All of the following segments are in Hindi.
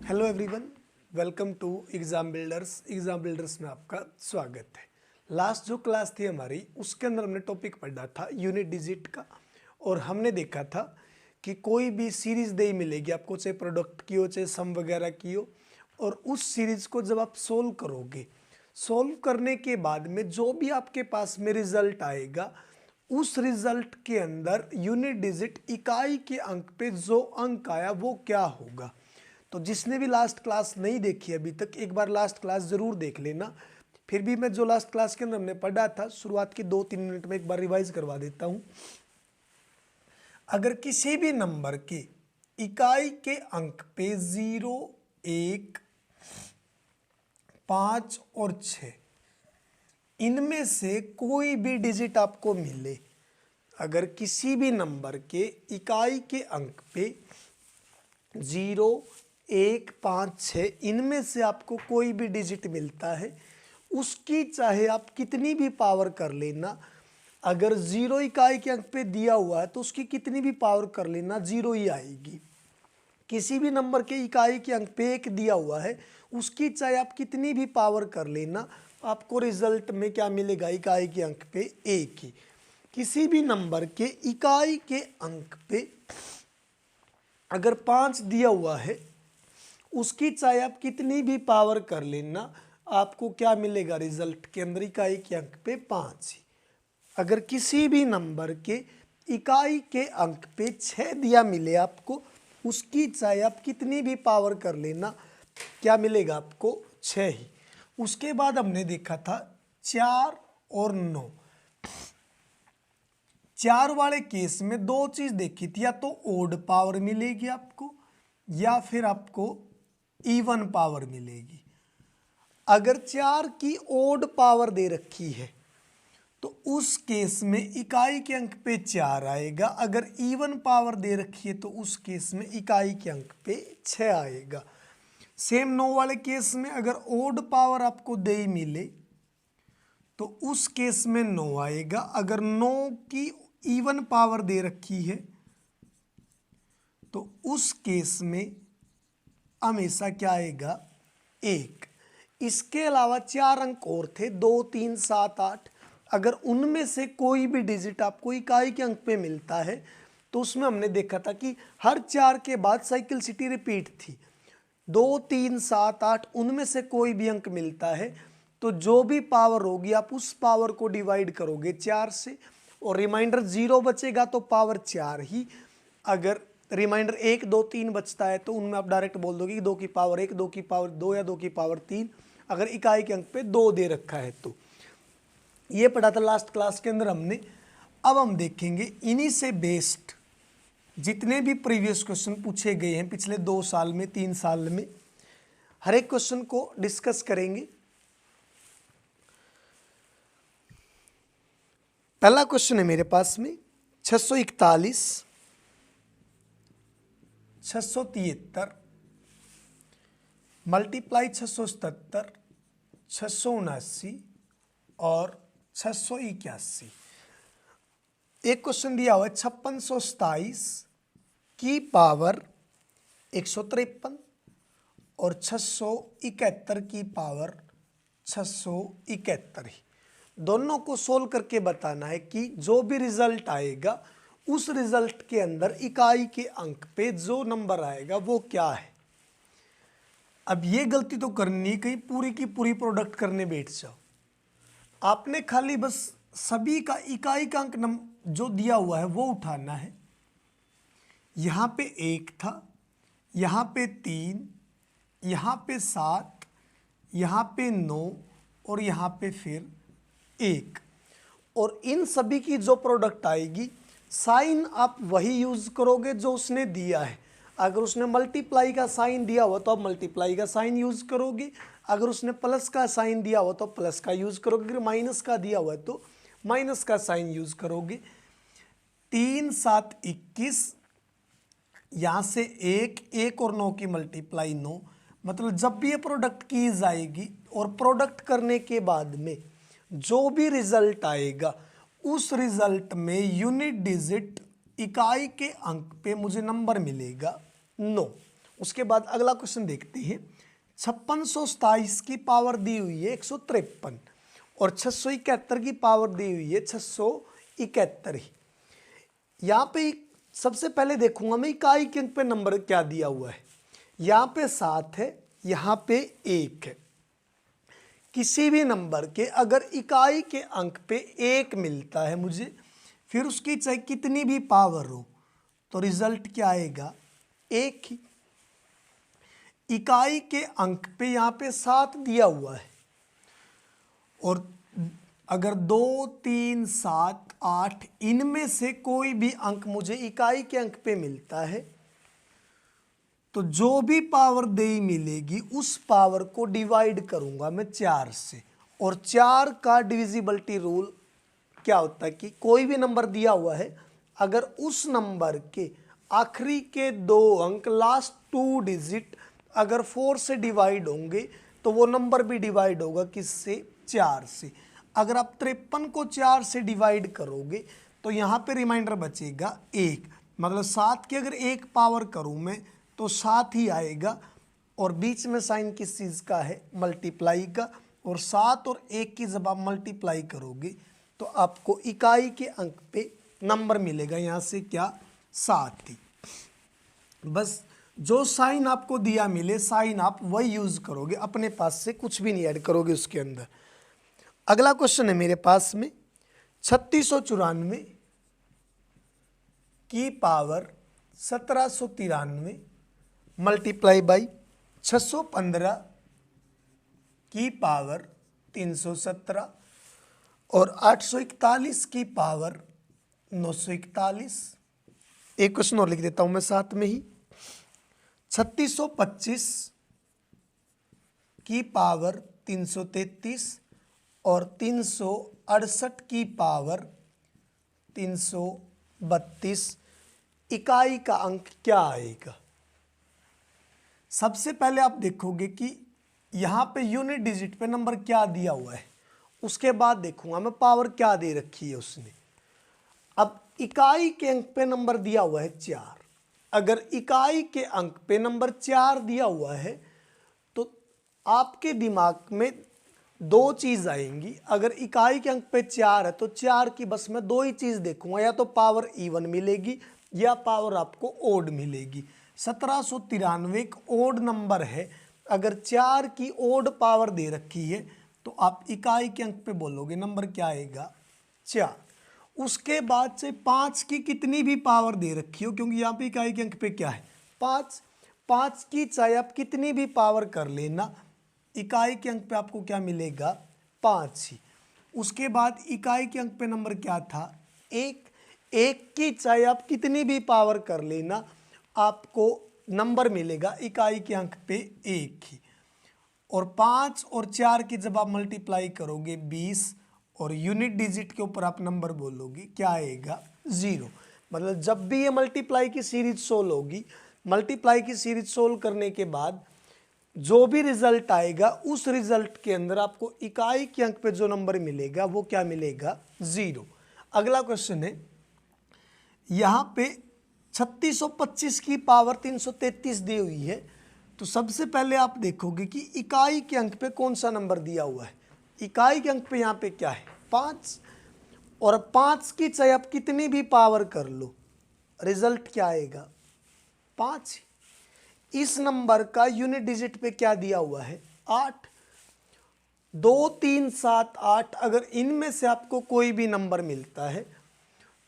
Hello everyone, welcome to exam builders में आपका स्वागत है। लास्ट जो क्लास थी हमारी उसके अंदर हमने टॉपिक पढ़ा था यूनिट डिजिट का और हमने देखा था कि कोई भी सीरीज़ दे मिलेगी आपको, चाहे प्रोडक्ट की हो चाहे सम वगैरह की हो, और उस सीरीज़ को जब आप सोल्व करोगे, सोल्व करने के बाद में जो भी आपके पास में रिजल्ट आएगा उस रिजल्ट के अंदर यूनिट डिजिट इकाई के अंक पे जो अंक आया वो क्या होगा। तो जिसने भी लास्ट क्लास नहीं देखी अभी तक, एक बार लास्ट क्लास ज़रूर देख लेना। फिर भी मैं जो लास्ट क्लास के अंदर हमने पढ़ा था शुरुआत के 2-3 मिनट में एक बार रिवाइज करवा देता हूँ। अगर किसी भी नंबर के इकाई के अंक पे 0, 1, 5 और 6 इनमें से कोई भी डिजिट आपको मिले, अगर किसी भी नंबर के इकाई के अंक पे 0, 1, 5, 6 इनमें से आपको कोई भी डिजिट मिलता है, उसकी चाहे आप कितनी भी पावर कर लेना। अगर 0 इकाई के अंक पे दिया हुआ है तो उसकी कितनी भी पावर कर लेना 0 ही आएगी। किसी भी नंबर के इकाई के अंक पे 1 दिया हुआ है, उसकी चाहे आप कितनी भी पावर कर लेना, आपको रिजल्ट में क्या मिलेगा, इकाई के अंक पे 1 ही। किसी भी नंबर के इकाई के अंक पे अगर 5 दिया हुआ है, उसकी चाहे आप कितनी भी पावर कर लेना, आपको क्या मिलेगा रिजल्ट के अंदर, इकाई के अंक पे 5 ही। अगर किसी भी नंबर के इकाई के अंक पे 6 दिया मिले आपको, उसकी चाहे आप कितनी भी पावर कर लेना, क्या मिलेगा आपको 6 ही। उसके बाद हमने देखा था 4 और 9। 4 वाले केस में दो चीज देखी थी, या तो ओड पावर मिलेगी आपको या फिर आपको इवन पावर मिलेगी। अगर 4 की ओड पावर दे रखी है तो उस केस में इकाई के अंक पे 4 आएगा। अगर इवन पावर दे रखी है तो उस केस में इकाई के अंक पे 6 आएगा। सेम 9 वाले केस में अगर ओड पावर आपको दे मिले तो उस केस में 9 आएगा। अगर 9 की इवन पावर दे रखी है तो उस केस में हमेशा क्या आएगा, 1। इसके अलावा 4 अंक और थे, 2, 3, 7, 8। अगर उनमें से कोई भी डिजिट आपको इकाई के अंक पे मिलता है तो उसमें हमने देखा था कि हर 4 के बाद साइकिल सिटी रिपीट थी। 2, 3, 7, 8 उनमें से कोई भी अंक मिलता है तो जो भी पावर होगी आप उस पावर को डिवाइड करोगे 4 से, और रिमाइंडर 0 बचेगा तो पावर 4 ही। अगर रिमाइंडर 1, 2, 3 बचता है तो उनमें आप डायरेक्ट बोल दोगे कि 2 की पावर 1, 2 की पावर 2 या 2 की पावर 3, अगर इकाई के अंक पे 2 दे रखा है तो। ये पढ़ा था लास्ट क्लास के अंदर हमने। अब हम देखेंगे इन्हीं से बेस्ड जितने भी प्रीवियस क्वेश्चन पूछे गए हैं पिछले 2 साल में, 3 साल में, हर एक क्वेश्चन को डिस्कस करेंगे। पहला क्वेश्चन है मेरे पास में 641, 673 मल्टीप्लाई 677, 679 और 681। एक क्वेश्चन दिया हुआ है 5627 की पावर 153 और 671 की पावर 671 ही। दोनों को सोल्व करके बताना है कि जो भी रिजल्ट आएगा उस रिजल्ट के अंदर इकाई के अंक पे जो नंबर आएगा वो क्या है। अब ये गलती तो करनी, कहीं पूरी की पूरी प्रोडक्ट करने बैठ जाओ। आपने खाली बस सभी का इकाई का अंक जो दिया हुआ है वो उठाना है। यहाँ पे 1 था, यहाँ पे 3, यहाँ पे 7, यहाँ पे 9 और यहाँ पे फिर 1, और इन सभी की जो प्रोडक्ट आएगी साइन आप वही यूज करोगे जो उसने दिया है। अगर उसने मल्टीप्लाई का साइन दिया हुआ तो आप मल्टीप्लाई का साइन यूज करोगे, अगर उसने प्लस का साइन दिया हुआ तो प्लस का यूज करोगे, अगर माइनस का दिया हुआ है तो माइनस का साइन यूज करोगे। 3, 7, 21, यहाँ से 1 और 9 की मल्टीप्लाई 9, मतलब जब भी ये प्रोडक्ट की जाएगी और प्रोडक्ट करने के बाद में जो भी रिजल्ट आएगा उस रिजल्ट में यूनिट डिजिट इकाई के अंक पे मुझे नंबर मिलेगा 9। उसके बाद अगला क्वेश्चन देखते हैं। 5627 की पावर दी हुई है 153 और 671 की पावर दी हुई है 671 ही। यहाँ पे सबसे पहले देखूंगा मैं इकाई के अंक पे नंबर क्या दिया हुआ है। यहाँ पे 7 है, यहाँ पे 1 है। किसी भी नंबर के अगर इकाई के अंक पे 1 मिलता है मुझे, फिर उसकी चाहे कितनी भी पावर हो, तो रिजल्ट क्या आएगा? 1 ही। इकाई के अंक पे यहाँ पे 7 दिया हुआ है और अगर 2, 3, 7, 8 इनमें से कोई भी अंक मुझे इकाई के अंक पे मिलता है, तो जो भी पावर दे मिलेगी उस पावर को डिवाइड करूंगा मैं 4 से। और 4 का डिविजिबिलिटी रूल क्या होता है कि कोई भी नंबर दिया हुआ है, अगर उस नंबर के आखिरी के 2 अंक लास्ट 2 डिजिट अगर 4 से डिवाइड होंगे तो वो नंबर भी डिवाइड होगा किससे? 4 से। अगर आप 53 को 4 से डिवाइड करोगे तो यहाँ पे रिमाइंडर बचेगा 1, मतलब 7 की अगर 1 पावर करूँ मैं तो 7 ही आएगा। और बीच में साइन किस चीज़ का है? मल्टीप्लाई का। और 7 और 1 की जब आप मल्टीप्लाई करोगे तो आपको इकाई के अंक पे नंबर मिलेगा, यहाँ से क्या? 7 ही। बस जो साइन आपको दिया मिले साइन आप वही यूज करोगे, अपने पास से कुछ भी नहीं ऐड करोगे उसके अंदर। अगला क्वेश्चन है मेरे पास में 3694 की पावर 1793 मल्टीप्लाई बाई 615 की पावर 317 और 841 की पावर 941। एक क्वेश्चन और लिख देता हूं मैं साथ में ही। 3625 की पावर 333 और 368 की पावर 332। इकाई का अंक क्या आएगा? सबसे पहले आप देखोगे कि यहाँ पे यूनिट डिजिट पे नंबर क्या दिया हुआ है, उसके बाद देखूंगा मैं पावर क्या दे रखी है उसने। अब इकाई के अंक पे नंबर दिया हुआ है 4। अगर इकाई के अंक पे नंबर 4 दिया हुआ है तो आपके दिमाग में 2 चीज आएंगी। अगर इकाई के अंक पे 4 है तो 4 की बस मैं 2 ही चीज देखूंगा, या तो पावर इवन मिलेगी या पावर आपको ओड मिलेगी। 1793 एक ओड नंबर है, अगर 4 की ओड पावर दे रखी है तो आप इकाई के अंक पे बोलोगे नंबर क्या आएगा? 4। उसके बाद से 5 की कितनी भी पावर दे रखी हो, क्योंकि यहाँ पे इकाई के अंक पे क्या है? 5। 5 की चाहे आप कितनी भी पावर कर लेना, इकाई के अंक पे आपको क्या मिलेगा? 5 ही। उसके बाद इकाई के अंक पे नंबर क्या था? 1। 1 की चाहे आप कितनी भी पावर कर लेना, आपको नंबर मिलेगा इकाई के अंक पे 1 ही। और 5 और 4 की जब आप मल्टीप्लाई करोगे 20 और यूनिट डिजिट के ऊपर आप नंबर बोलोगे क्या आएगा? 0। मतलब जब भी ये मल्टीप्लाई की सीरीज सोल्व होगी, मल्टीप्लाई की सीरीज सोल्व करने के बाद जो भी रिजल्ट आएगा उस रिजल्ट के अंदर आपको इकाई के अंक पे जो नंबर मिलेगा वो क्या मिलेगा? 0। अगला क्वेश्चन है, यहाँ पे 3625 की पावर 333 दी हुई है। तो सबसे पहले आप देखोगे कि इकाई के अंक पे कौन सा नंबर दिया हुआ है। इकाई के अंक पे यहाँ पे क्या है? 5। और 5 की चाहे आप कितनी भी पावर कर लो, रिजल्ट क्या आएगा? 5। इस नंबर का यूनिट डिजिट पे क्या दिया हुआ है? 8। 2, 3, 7, 8 अगर इनमें से आपको कोई भी नंबर मिलता है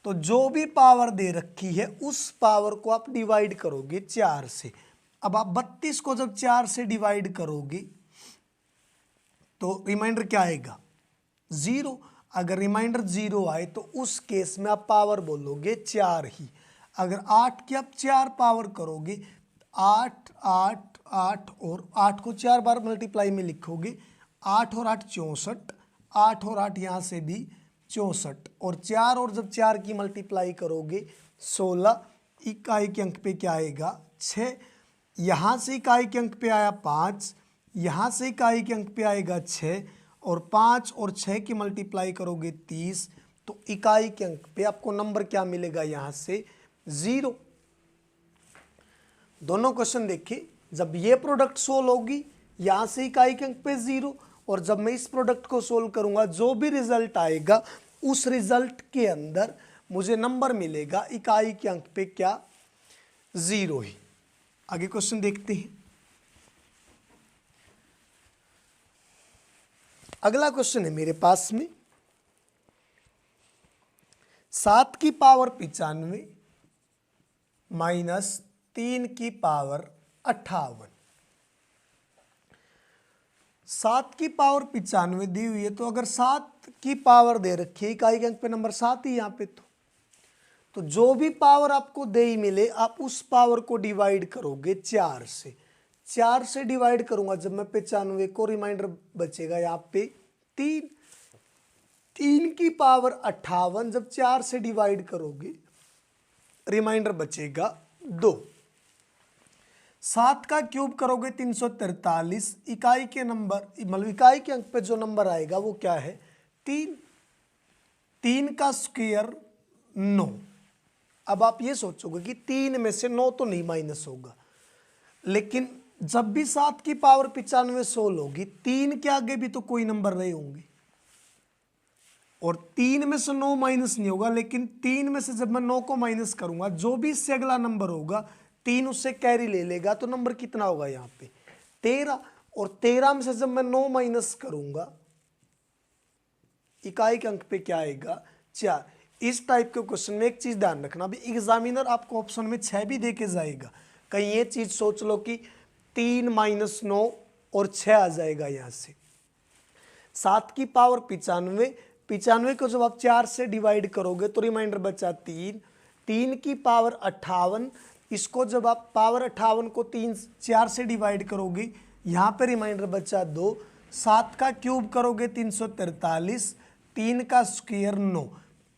तो जो भी पावर दे रखी है उस पावर को आप डिवाइड करोगे 4 से। अब आप 32 को जब 4 से डिवाइड करोगे तो रिमाइंडर क्या आएगा? 0। अगर रिमाइंडर 0 आए तो उस केस में आप पावर बोलोगे 4 ही। अगर 8 की आप 4 पावर करोगे, 8, 8, 8 और 8 को 4 बार मल्टीप्लाई में लिखोगे, 8 और 8 64, 8 और 8 यहाँ से भी 64 और 4 और जब 4 की मल्टीप्लाई करोगे 16। इकाई के अंक पे क्या आएगा? 6। यहाँ से इकाई के अंक पे आया 5, यहाँ से इकाई के अंक पे आएगा 6 और 5 और 6 की मल्टीप्लाई करोगे 30। तो इकाई के अंक पे आपको नंबर क्या मिलेगा? यहाँ से 0। दोनों क्वेश्चन देखिए, जब ये प्रोडक्ट सोल्व होगी यहाँ से इकाई के अंक पे 0, और जब मैं इस प्रोडक्ट को सोल्व करूंगा जो भी रिजल्ट आएगा उस रिजल्ट के अंदर मुझे नंबर मिलेगा इकाई के अंक पे क्या, 0 ही। आगे क्वेश्चन देखते हैं। अगला क्वेश्चन है मेरे पास में 7 की पावर 95 माइनस 3 की पावर 58। 7 की पावर 95 दी हुई है, तो अगर 7 की पावर दे रखी है, इकाई के अंक पे नंबर 7 ही यहाँ पे, तो जो भी पावर आपको दे ही मिले आप उस पावर को डिवाइड करोगे 4 से। 4 से डिवाइड करूंगा जब मैं 95 को, रिमाइंडर बचेगा यहाँ पे 3। 3 की पावर 58 जब 4 से डिवाइड करोगे रिमाइंडर बचेगा 2। 7 का क्यूब करोगे 343, इकाई के नंबर मतलब इकाई के अंक पे जो नंबर आएगा वो क्या है, 3। 3 का स्क्वायर 9। अब आप ये सोचोगे कि 3 में से 9 तो नहीं माइनस होगा, लेकिन जब भी 7 की पावर 95 सोल्व होगी 3 के आगे भी तो कोई नंबर रहे होंगे, और 3 में से 9 माइनस नहीं होगा, लेकिन 3 में से जब मैं 9 को माइनस करूंगा जो भी इससे अगला नंबर होगा 3 उससे कैरी ले लेगा, तो नंबर कितना होगा यहाँ पे 13। और 13 में से जब मैं 9 माइनस करूंगा इकाई के अंक पे क्या आएगा, 4। इस टाइप के क्वेश्चन में एक चीज ध्यान रखना, अभी एग्जामिनर आपको ऑप्शन में 6 भी देके जाएगा, कहीं ये चीज सोच लो कि 3 माइनस 9 और 6 आ जाएगा यहाँ से। 7 की पावर 95, 95 को जब आप 4 से डिवाइड करोगे तो रिमाइंडर बचा 3। 3 की पावर 58, इसको जब आप पावर 58 को 4 से डिवाइड करोगे यहाँ पे रिमाइंडर बचा 2। 7 का क्यूब करोगे 343, 3 का स्क्वायर 9।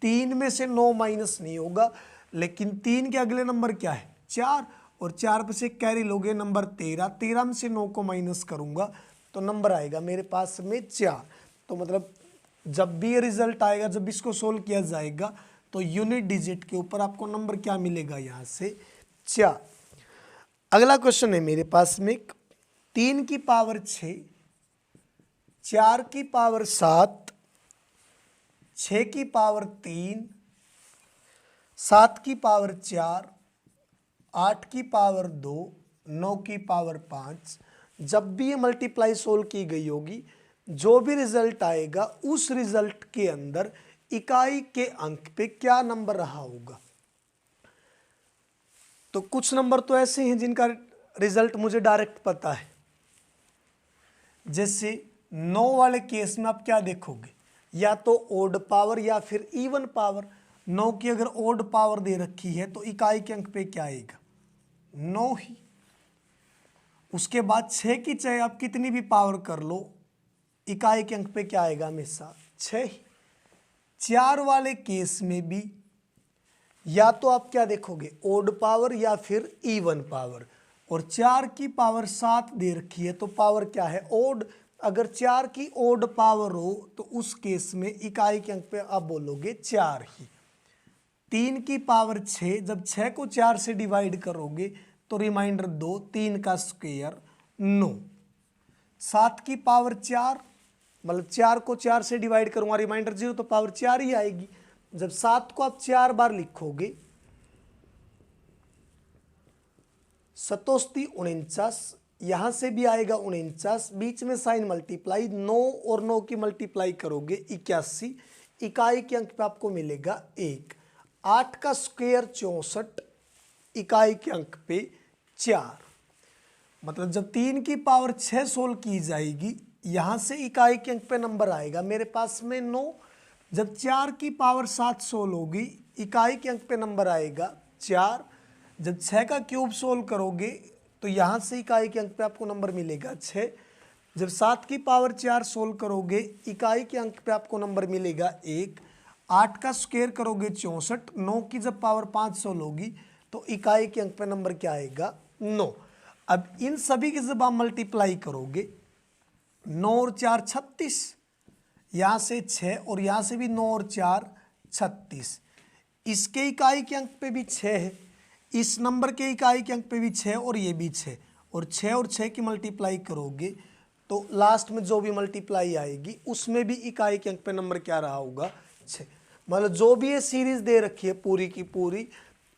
3 में से 9 माइनस नहीं होगा, लेकिन 3 के अगले नंबर क्या है 4, और 4 पे से कैरी लोगे नंबर 13। 13 में से 9 को माइनस करूंगा तो नंबर आएगा मेरे पास में 4। तो मतलब जब भी ये रिजल्ट आएगा, जब इसको सोल्व किया जाएगा तो यूनिट डिजिट के ऊपर आपको नंबर क्या मिलेगा यहाँ से 4। अगला क्वेश्चन है मेरे पास में 3 की पावर 6, 4 की पावर 7, 6 की पावर 3, 7 की पावर 4, 8 की पावर 2, 9 की पावर 5। जब भी ये मल्टीप्लाई सोल्व की गई होगी जो भी रिजल्ट आएगा उस रिजल्ट के अंदर इकाई के अंक पे क्या नंबर रहा होगा। तो कुछ नंबर तो ऐसे हैं जिनका रिजल्ट मुझे डायरेक्ट पता है, जैसे 9 वाले केस में आप क्या देखोगे, या तो ओड पावर या फिर इवन पावर। 9 की अगर ओड पावर दे रखी है तो इकाई के अंक पे क्या आएगा 9 ही। उसके बाद 6 की चाहे आप कितनी भी पावर कर लो इकाई के अंक पे क्या आएगा हमेशा 6 ही। 4 वाले केस में भी या तो आप क्या देखोगे ओड पावर या फिर इवन पावर, और 4 की पावर 7 दे रखी है तो पावर क्या है ओड। अगर 4 की ओड पावर हो तो उस केस में इकाई के अंक पे आप बोलोगे 4 ही। 3 की पावर 6, जब 6 को 4 से डिवाइड करोगे तो रिमाइंडर 2, 3 का स्क्वायर 9। 7 की पावर 4, मतलब 4 को 4 से डिवाइड करूंगा रिमाइंडर 0, तो पावर 4 ही आएगी। जब 7 को आप 4 बार लिखोगे 7 49, यहां से भी आएगा 49, बीच में साइन मल्टीप्लाई 9 और 9 की मल्टीप्लाई करोगे 81, इकाई के अंक पे आपको मिलेगा 1। 8 का स्क्वायर 64, इकाई के अंक पे 4। मतलब जब 3 की पावर 6 सोल्व की जाएगी यहां से इकाई के अंक पे नंबर आएगा मेरे पास में 9। जब 4 की पावर 7 सोल्व होगी इकाई के अंक पे नंबर आएगा 4। जब 6 का क्यूब सोल्व करोगे तो यहाँ से इकाई के अंक पे आपको नंबर मिलेगा 6। जब 7 की पावर 4 सोल्व करोगे इकाई के अंक पे आपको नंबर मिलेगा 1। 8 का स्क्वायर करोगे 64, 9 की जब पावर 5 सोल्व होगी तो इकाई के अंक पे नंबर क्या आएगा 9। अब इन सभी की जब आप मल्टीप्लाई करोगे 9 और 4 36, यहाँ से 6 और यहाँ से भी 9 और 4 36, इसके इकाई के अंक पे भी 6 है, इस नंबर के इकाई के अंक पे भी 6 और ये भी 6, और 6 की मल्टीप्लाई करोगे तो लास्ट में जो भी मल्टीप्लाई आएगी उसमें भी इकाई के अंक पे नंबर क्या रहा होगा, 6। मतलब जो भी ये सीरीज दे रखी है पूरी की पूरी,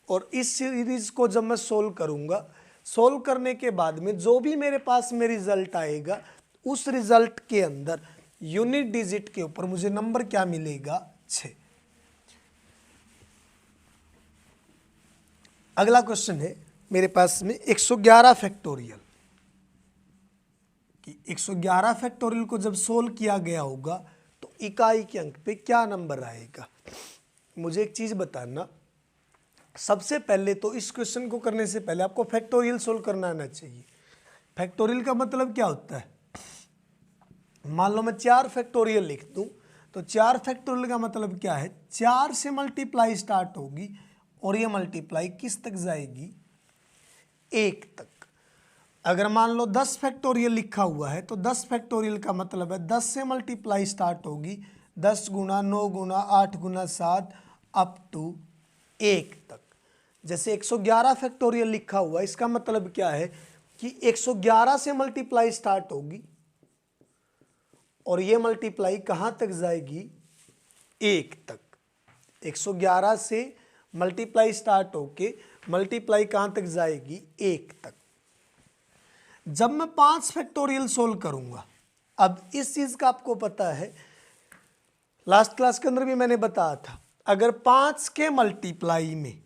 और इस सीरीज को जब मैं सोल्व करूंगा, सोल्व करने के बाद में जो भी मेरे पास में रिजल्ट आएगा उस रिजल्ट के अंदर यूनिट डिजिट के ऊपर मुझे नंबर क्या मिलेगा, 6। अगला क्वेश्चन है मेरे पास में 111 फैक्टोरियल कि 111 फैक्टोरियल को जब सोल्व किया गया होगा तो इकाई के अंक पे क्या नंबर आएगा। मुझे एक चीज बताना, सबसे पहले तो इस क्वेश्चन को करने से पहले आपको फैक्टोरियल सोल्व करना आना चाहिए। फैक्टोरियल का मतलब क्या होता है, मान लो मैं 4 फैक्टोरियल लिख दूं तो 4 फैक्टोरियल का मतलब क्या है, 4 से मल्टीप्लाई स्टार्ट होगी और ये मल्टीप्लाई किस तक जाएगी, 1 तक। अगर मान लो 10 फैक्टोरियल लिखा हुआ है तो 10 फैक्टोरियल का मतलब है 10 से मल्टीप्लाई स्टार्ट होगी, 10 गुना 9 गुना 8 गुना 7 अप टू 1 तक। जैसे 111 फैक्टोरियल लिखा हुआ है, इसका मतलब क्या है कि 111 से मल्टीप्लाई स्टार्ट होगी और ये मल्टीप्लाई कहां तक जाएगी, 1 तक। 111 से मल्टीप्लाई स्टार्ट होके मल्टीप्लाई कहां तक जाएगी, 1 तक। जब मैं 5 फैक्टोरियल सोल्व करूंगा, अब इस चीज का आपको पता है, लास्ट क्लास के अंदर भी मैंने बताया था, अगर 5 के मल्टीप्लाई में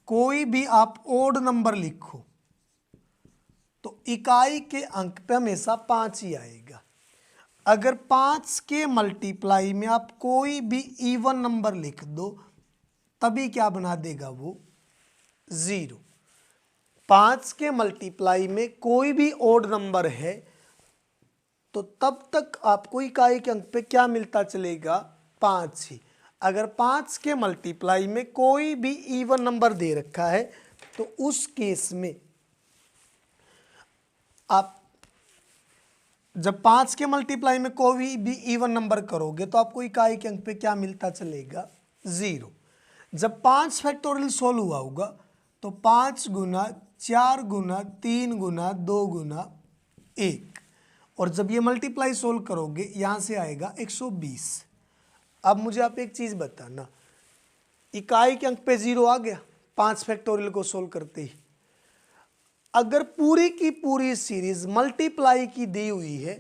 कोई भी आप ओड नंबर लिखो तो इकाई के अंक पे हमेशा 5 ही आएगा। अगर 5 के मल्टीप्लाई में आप कोई भी इवन नंबर लिख दो तभी क्या बना देगा वो, 0। 5 के मल्टीप्लाई में कोई भी ओड नंबर है तो तब तक आपको इकाई के अंक पे क्या मिलता चलेगा, 5 ही। अगर 5 के मल्टीप्लाई में कोई भी इवन नंबर दे रखा है तो उस केस में आप जब 5 के मल्टीप्लाई में कोई भी इवन नंबर करोगे तो आपको इकाई के अंक पे क्या मिलता चलेगा, 0। जब 5 फैक्टोरियल सोल्व हुआ होगा तो 5 गुना 4 गुना 3 गुना 2 गुना 1, और जब ये मल्टीप्लाई सोल्व करोगे यहां से आएगा 120। अब मुझे आप एक चीज बताना, इकाई के अंक पे 0 आ गया 5 फैक्टोरियल को सोल्व करते ही। अगर पूरी की पूरी सीरीज मल्टीप्लाई की दी हुई है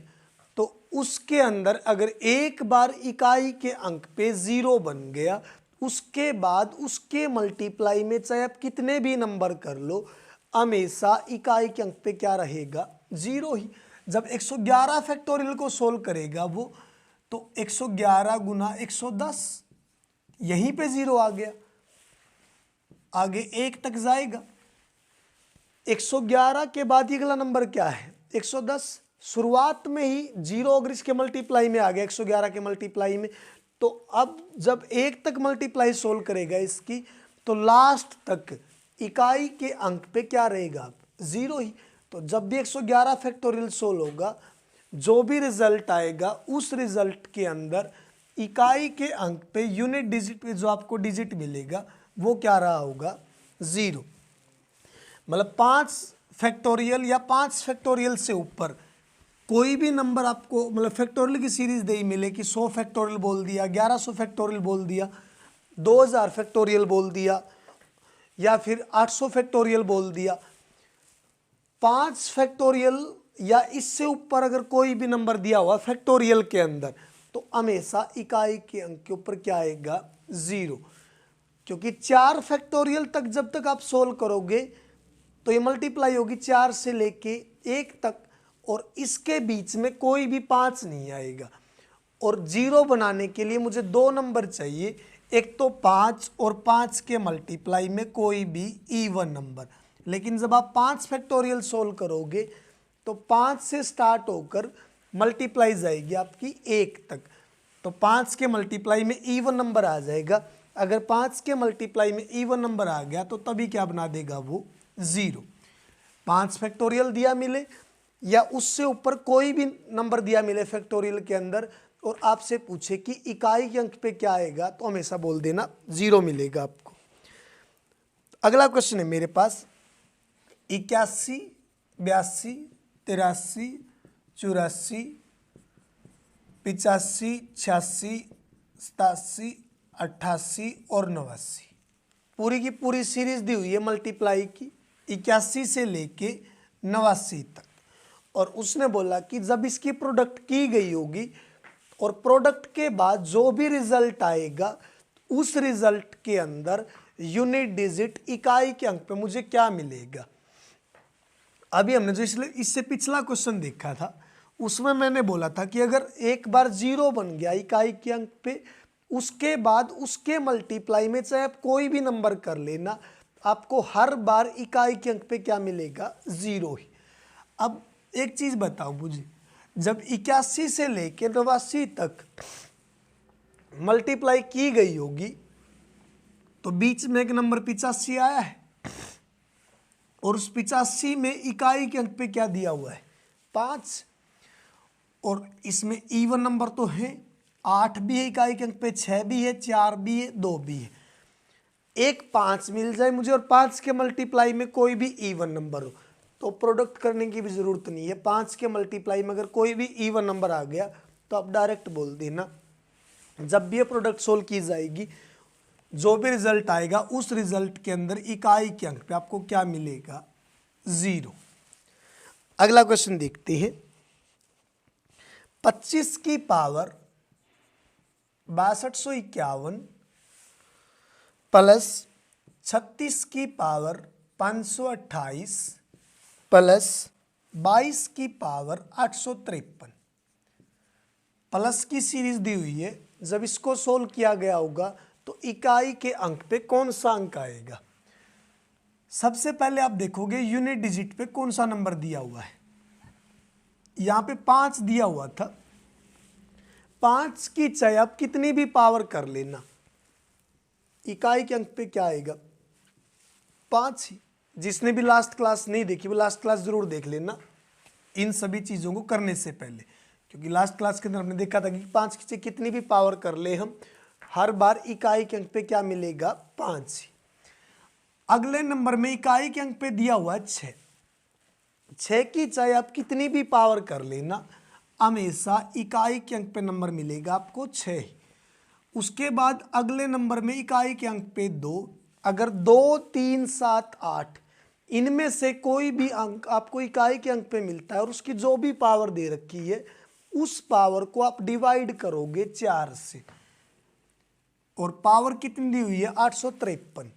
तो उसके अंदर अगर एक बार इकाई के अंक पे 0 बन गया, उसके बाद उसके मल्टीप्लाई में चाहे आप कितने भी नंबर कर लो हमेशा इकाई के अंक पे क्या रहेगा, 0 ही। जब 111 फैक्टोरियल को सोल्व करेगा वो तो 111 गुना 110, यहीं पे 0 आ गया, आगे 1 तक जाएगा। 111 के बाद अगला नंबर क्या है, 110। शुरुआत में ही 0 अगर इसके मल्टीप्लाई में आ गया 111 के मल्टीप्लाई में, तो अब जब 1 तक मल्टीप्लाई सोल्व करेगा इसकी तो लास्ट तक इकाई के अंक पे क्या रहेगा, 0 ही। तो जब भी 111 फैक्टोरियल सोल्व होगा जो भी रिजल्ट आएगा उस रिजल्ट के अंदर इकाई के अंक पे यूनिट डिजिट पे जो आपको डिजिट मिलेगा वो क्या रहा होगा, 0। मतलब 5 फैक्टोरियल या 5 फैक्टोरियल से ऊपर कोई भी नंबर आपको, मतलब फैक्टोरियल की सीरीज दे मिले कि 100 फैक्टोरियल बोल दिया, 1100 फैक्टोरियल बोल दिया, 2000 फैक्टोरियल बोल दिया या फिर 800 फैक्टोरियल बोल दिया, 5 फैक्टोरियल या इससे ऊपर अगर कोई भी नंबर दिया हुआ फैक्टोरियल के अंदर तो हमेशा इकाई के अंक के ऊपर क्या आएगा, 0। क्योंकि 4 फैक्टोरियल तक जब तक आप सोल्व करोगे तो ये मल्टीप्लाई होगी 4 से लेके 1 तक, और इसके बीच में कोई भी 5 नहीं आएगा। और 0 बनाने के लिए मुझे 2 नंबर चाहिए, एक तो 5 और 5 के मल्टीप्लाई में कोई भी इवन नंबर। लेकिन जब आप 5 फैक्टोरियल सोल्व करोगे तो 5 से स्टार्ट होकर मल्टीप्लाई जाएगी आपकी 1 तक, तो 5 के मल्टीप्लाई में इवन नंबर आ जाएगा। अगर 5 के मल्टीप्लाई में इवन नंबर आ गया तो तभी क्या बना देगा वो, 0। 5 फैक्टोरियल दिया मिले या उससे ऊपर कोई भी नंबर दिया मिले फैक्टोरियल के अंदर और आपसे पूछे कि इकाई के अंक पे क्या आएगा तो हमेशा बोल देना 0 मिलेगा आपको। अगला क्वेश्चन है मेरे पास 81, 82, 83, 84, 85, 86, 87, 88 और 89। पूरी की पूरी सीरीज दी हुई है मल्टीप्लाई की 81 से लेके 89 तक, और उसने बोला कि जब इसकी प्रोडक्ट की गई होगी और प्रोडक्ट के बाद जो भी रिजल्ट आएगा उस रिजल्ट के अंदर यूनिट डिजिट इकाई के अंक पे मुझे क्या मिलेगा। अभी हमने जो इससे पिछला क्वेश्चन देखा था उसमें मैंने बोला था कि अगर एक बार 0 बन गया इकाई के अंक पे, उसके बाद उसके मल्टीप्लाई में चाहे आप कोई भी नंबर कर लेना, आपको हर बार इकाई के अंक पे क्या मिलेगा, 0 ही। अब एक चीज बताओ मुझे, जब 81 से लेके 89 तक मल्टीप्लाई की गई होगी तो बीच में एक नंबर 85 आया है, और उस 85 में इकाई के अंक पे क्या दिया हुआ है, 5, और इसमें इवन नंबर तो है, 8 भी है इकाई के अंक पे, 6 भी है, 4 भी है, 2 भी है। एक 5 मिल जाए मुझे और 5 के मल्टीप्लाई में कोई भी इवन नंबर हो तो प्रोडक्ट करने की भी जरूरत नहीं है। 5 के मल्टीप्लाई में अगर कोई भी इवन नंबर आ गया तो आप डायरेक्ट बोल देना। जब भी ये प्रोडक्ट सोल्व की जाएगी जो भी रिजल्ट आएगा उस रिजल्ट के अंदर इकाई के अंक पे आपको क्या मिलेगा, 0। अगला क्वेश्चन देखते हैं। 25 की पावर 6251 प्लस 36 की पावर 528 प्लस 22 की पावर 853 प्लस की सीरीज दी हुई है। जब इसको सोल्व किया गया होगा तो इकाई के अंक पे कौन सा अंक आएगा। सबसे पहले आप देखोगे यूनिट डिजिट पे कौन सा नंबर दिया हुआ है। यहां पे 5 दिया हुआ था, 5 की चाहे आप कितनी भी पावर कर लेना, इकाई के अंक पे क्या आएगा, 5 ही। जिसने भी लास्ट क्लास नहीं देखी वो लास्ट क्लास जरूर देख लेना इन सभी चीजों को करने से पहले, क्योंकि लास्ट क्लास के अंदर हमने देखा था कि 5 की चाहे कितनी भी पावर कर ले हम, हर बार इकाई के अंक पे क्या मिलेगा, 5 ही। अगले नंबर में इकाई के अंक पे दिया हुआ है 6, 6 की चाहे आप कितनी भी पावर कर लेना, हमेशा इकाई के अंक पे नंबर मिलेगा आपको 6 ही। उसके बाद अगले नंबर में इकाई के अंक पे 2, अगर 2, 3, 7, 8 इनमें से कोई भी अंक आपको इकाई के अंक पे मिलता है और उसकी जो भी पावर दे रखी है उस पावर को आप डिवाइड करोगे 4 से, और पावर कितनी दी हुई है, 853।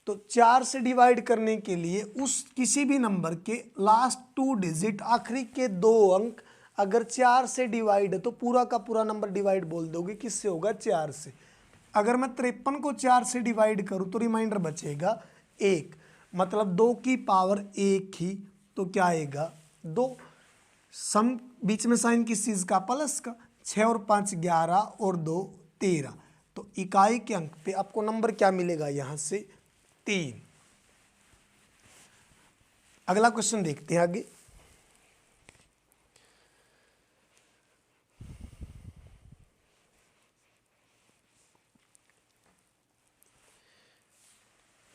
तो 4 से डिवाइड करने के लिए उस किसी भी नंबर के लास्ट 2 डिजिट आखिरी के 2 अंक अगर 4 से डिवाइड है तो पूरा का पूरा नंबर डिवाइड बोल दोगे, किससे होगा, 4 से। अगर मैं 53 को 4 से डिवाइड करूं तो रिमाइंडर बचेगा 1, मतलब 2 की पावर 1 ही, तो क्या आएगा, 2। सम बीच में साइन किस चीज का, प्लस का। 6 और 5 11 और 2 13, तो इकाई के अंक पे आपको नंबर क्या मिलेगा, यहां से 3। अगला क्वेश्चन देखते हैं आगे।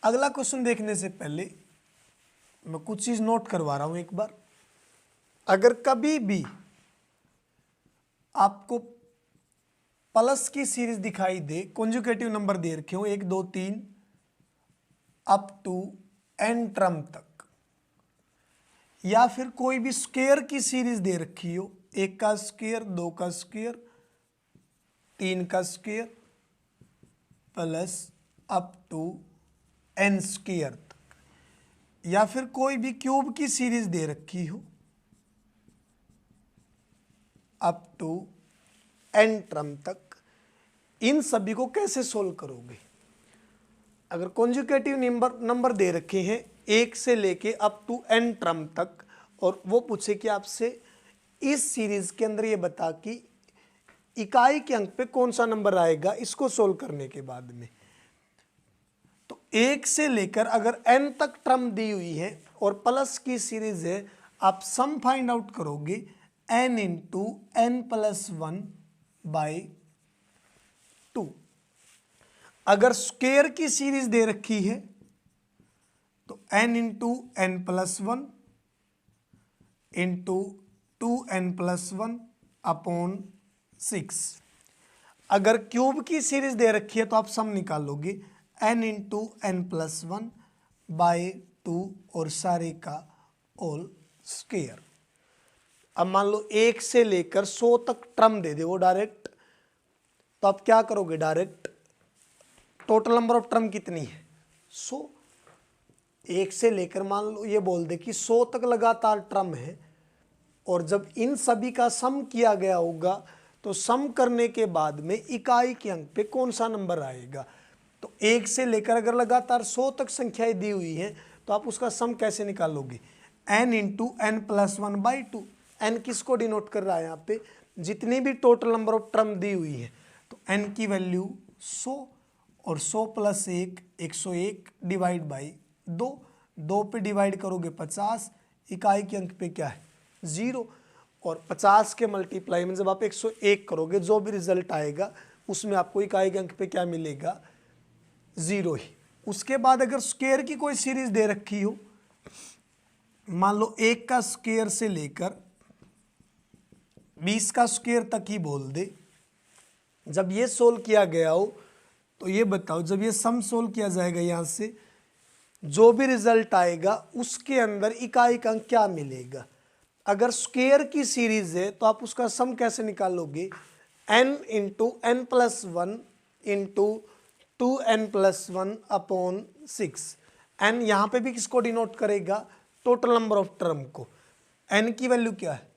अगला क्वेश्चन देखने से पहले मैं कुछ चीज नोट करवा रहा हूं एक बार। अगर कभी भी आपको प्लस की सीरीज दिखाई दे, कॉन्जुगेटिव नंबर दे रखे हो 1 2 3 अप टू n टर्म तक, या फिर कोई भी स्क्वायर की सीरीज दे रखी हो, 1 का स्क्वायर, 2 का स्क्वायर, 3 का square plus up to n square तक, या फिर कोई भी क्यूब की सीरीज दे रखी हो अप टू n टर्म तक, इन सभी को कैसे सोल्व करोगे। अगर कॉन्जुगेटिव नंबर दे रखे हैं 1 से लेके अप टू n टर्म तक, और वो पूछे कि आपसे इस सीरीज के अंदर ये बता कि इकाई के अंक पे कौन सा नंबर आएगा इसको सोल्व करने के बाद में, तो 1 से लेकर अगर n तक टर्म दी हुई है और प्लस की सीरीज है, आप सम फाइंड आउट करोगे n into n plus 1 by 2। अगर स्क्वायर की सीरीज दे रखी है तो n into n plus one into 2n+1 upon 6। अगर क्यूब की सीरीज दे रखी है तो आप सम निकालोगे n इंटू n+1 बाय 2 और सारे का होल स्क्वायर। अब मान लो 1 से लेकर 100 तक टर्म दे दे वो डायरेक्ट, तो आप क्या करोगे, direct total number of term कितनी है 100। 1 से लेकर मान लो ये बोल दे कि 100 तक लगातार टर्म है, और जब इन सभी का सम किया गया होगा तो सम करने के बाद में इकाई के अंक पे कौन सा नंबर आएगा। तो 1 से लेकर अगर लगातार 100 तक संख्याएं दी हुई हैं तो आप उसका सम कैसे निकालोगे, n इंटू n+1/2। n किसको डिनोट कर रहा है यहाँ पे, जितनी भी टोटल नंबर ऑफ टर्म दी हुई है, तो n की वैल्यू 100 और 100 + 1 101 डिवाइड बाई 2, 2 पे डिवाइड करोगे 50, इकाई के अंक पे क्या है 0, और 50 के मल्टीप्लाई में जब आप 101 करोगे जो भी रिजल्ट आएगा उसमें आपको इकाई के अंक पे क्या मिलेगा 0 ही। उसके बाद अगर स्क्वायर की कोई सीरीज दे रखी हो, मान लो 1 का स्क्वायर से लेकर 20 का स्क्वायर तक ही बोल दे, जब ये सोल्व किया गया हो तो ये बताओ जब ये सम सोल्व किया जाएगा यहाँ से जो भी रिजल्ट आएगा उसके अंदर इकाई का अंक क्या मिलेगा। अगर स्क्वायर की सीरीज है तो आप उसका सम कैसे निकालोगे, n into n+1 into 2n+1 upon 6। n यहाँ पे भी किसको डिनोट करेगा, टोटल नंबर ऑफ टर्म को। n की वैल्यू क्या है,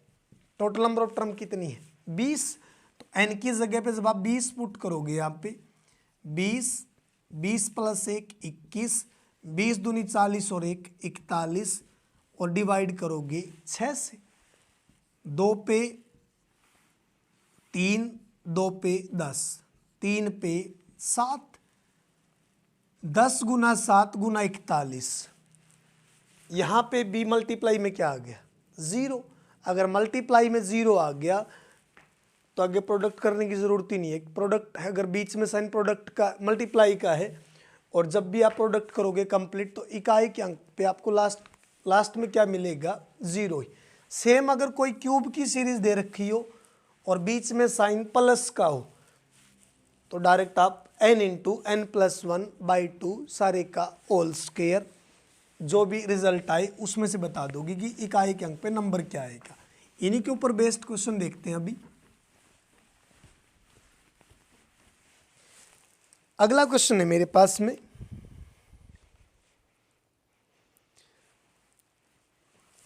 टोटल नंबर ऑफ टर्म कितनी है 20, तो n की जगह पे जब आप 20 पुट करोगे यहाँ पे 20, 20 + 1 21, 20 दूनी 40 और 1 41, और डिवाइड करोगे 6 से, 2 पे 3, 2 पे 10, 3 पे 7, 10 × 7 × 41। यहाँ पे भी मल्टीप्लाई में क्या आ गया 0। अगर मल्टीप्लाई में 0 आ गया तो आगे प्रोडक्ट करने की ज़रूरत ही नहीं है। प्रोडक्ट है अगर बीच में साइन प्रोडक्ट का मल्टीप्लाई का है, और जब भी आप प्रोडक्ट करोगे कंप्लीट तो इकाई के अंक पे आपको लास्ट में क्या मिलेगा 0 ही। सेम अगर कोई क्यूब की सीरीज दे रखी हो और बीच में साइन प्लस का हो तो डायरेक्ट आप n इंटू n+1/2 सारे का होल स्क्वायर, जो भी रिजल्ट आए उसमें से बता दोगे कि इकाई के अंक पे नंबर क्या आएगा। इन्हीं के ऊपर बेस्ड क्वेश्चन देखते हैं अभी। अगला क्वेश्चन है मेरे पास में,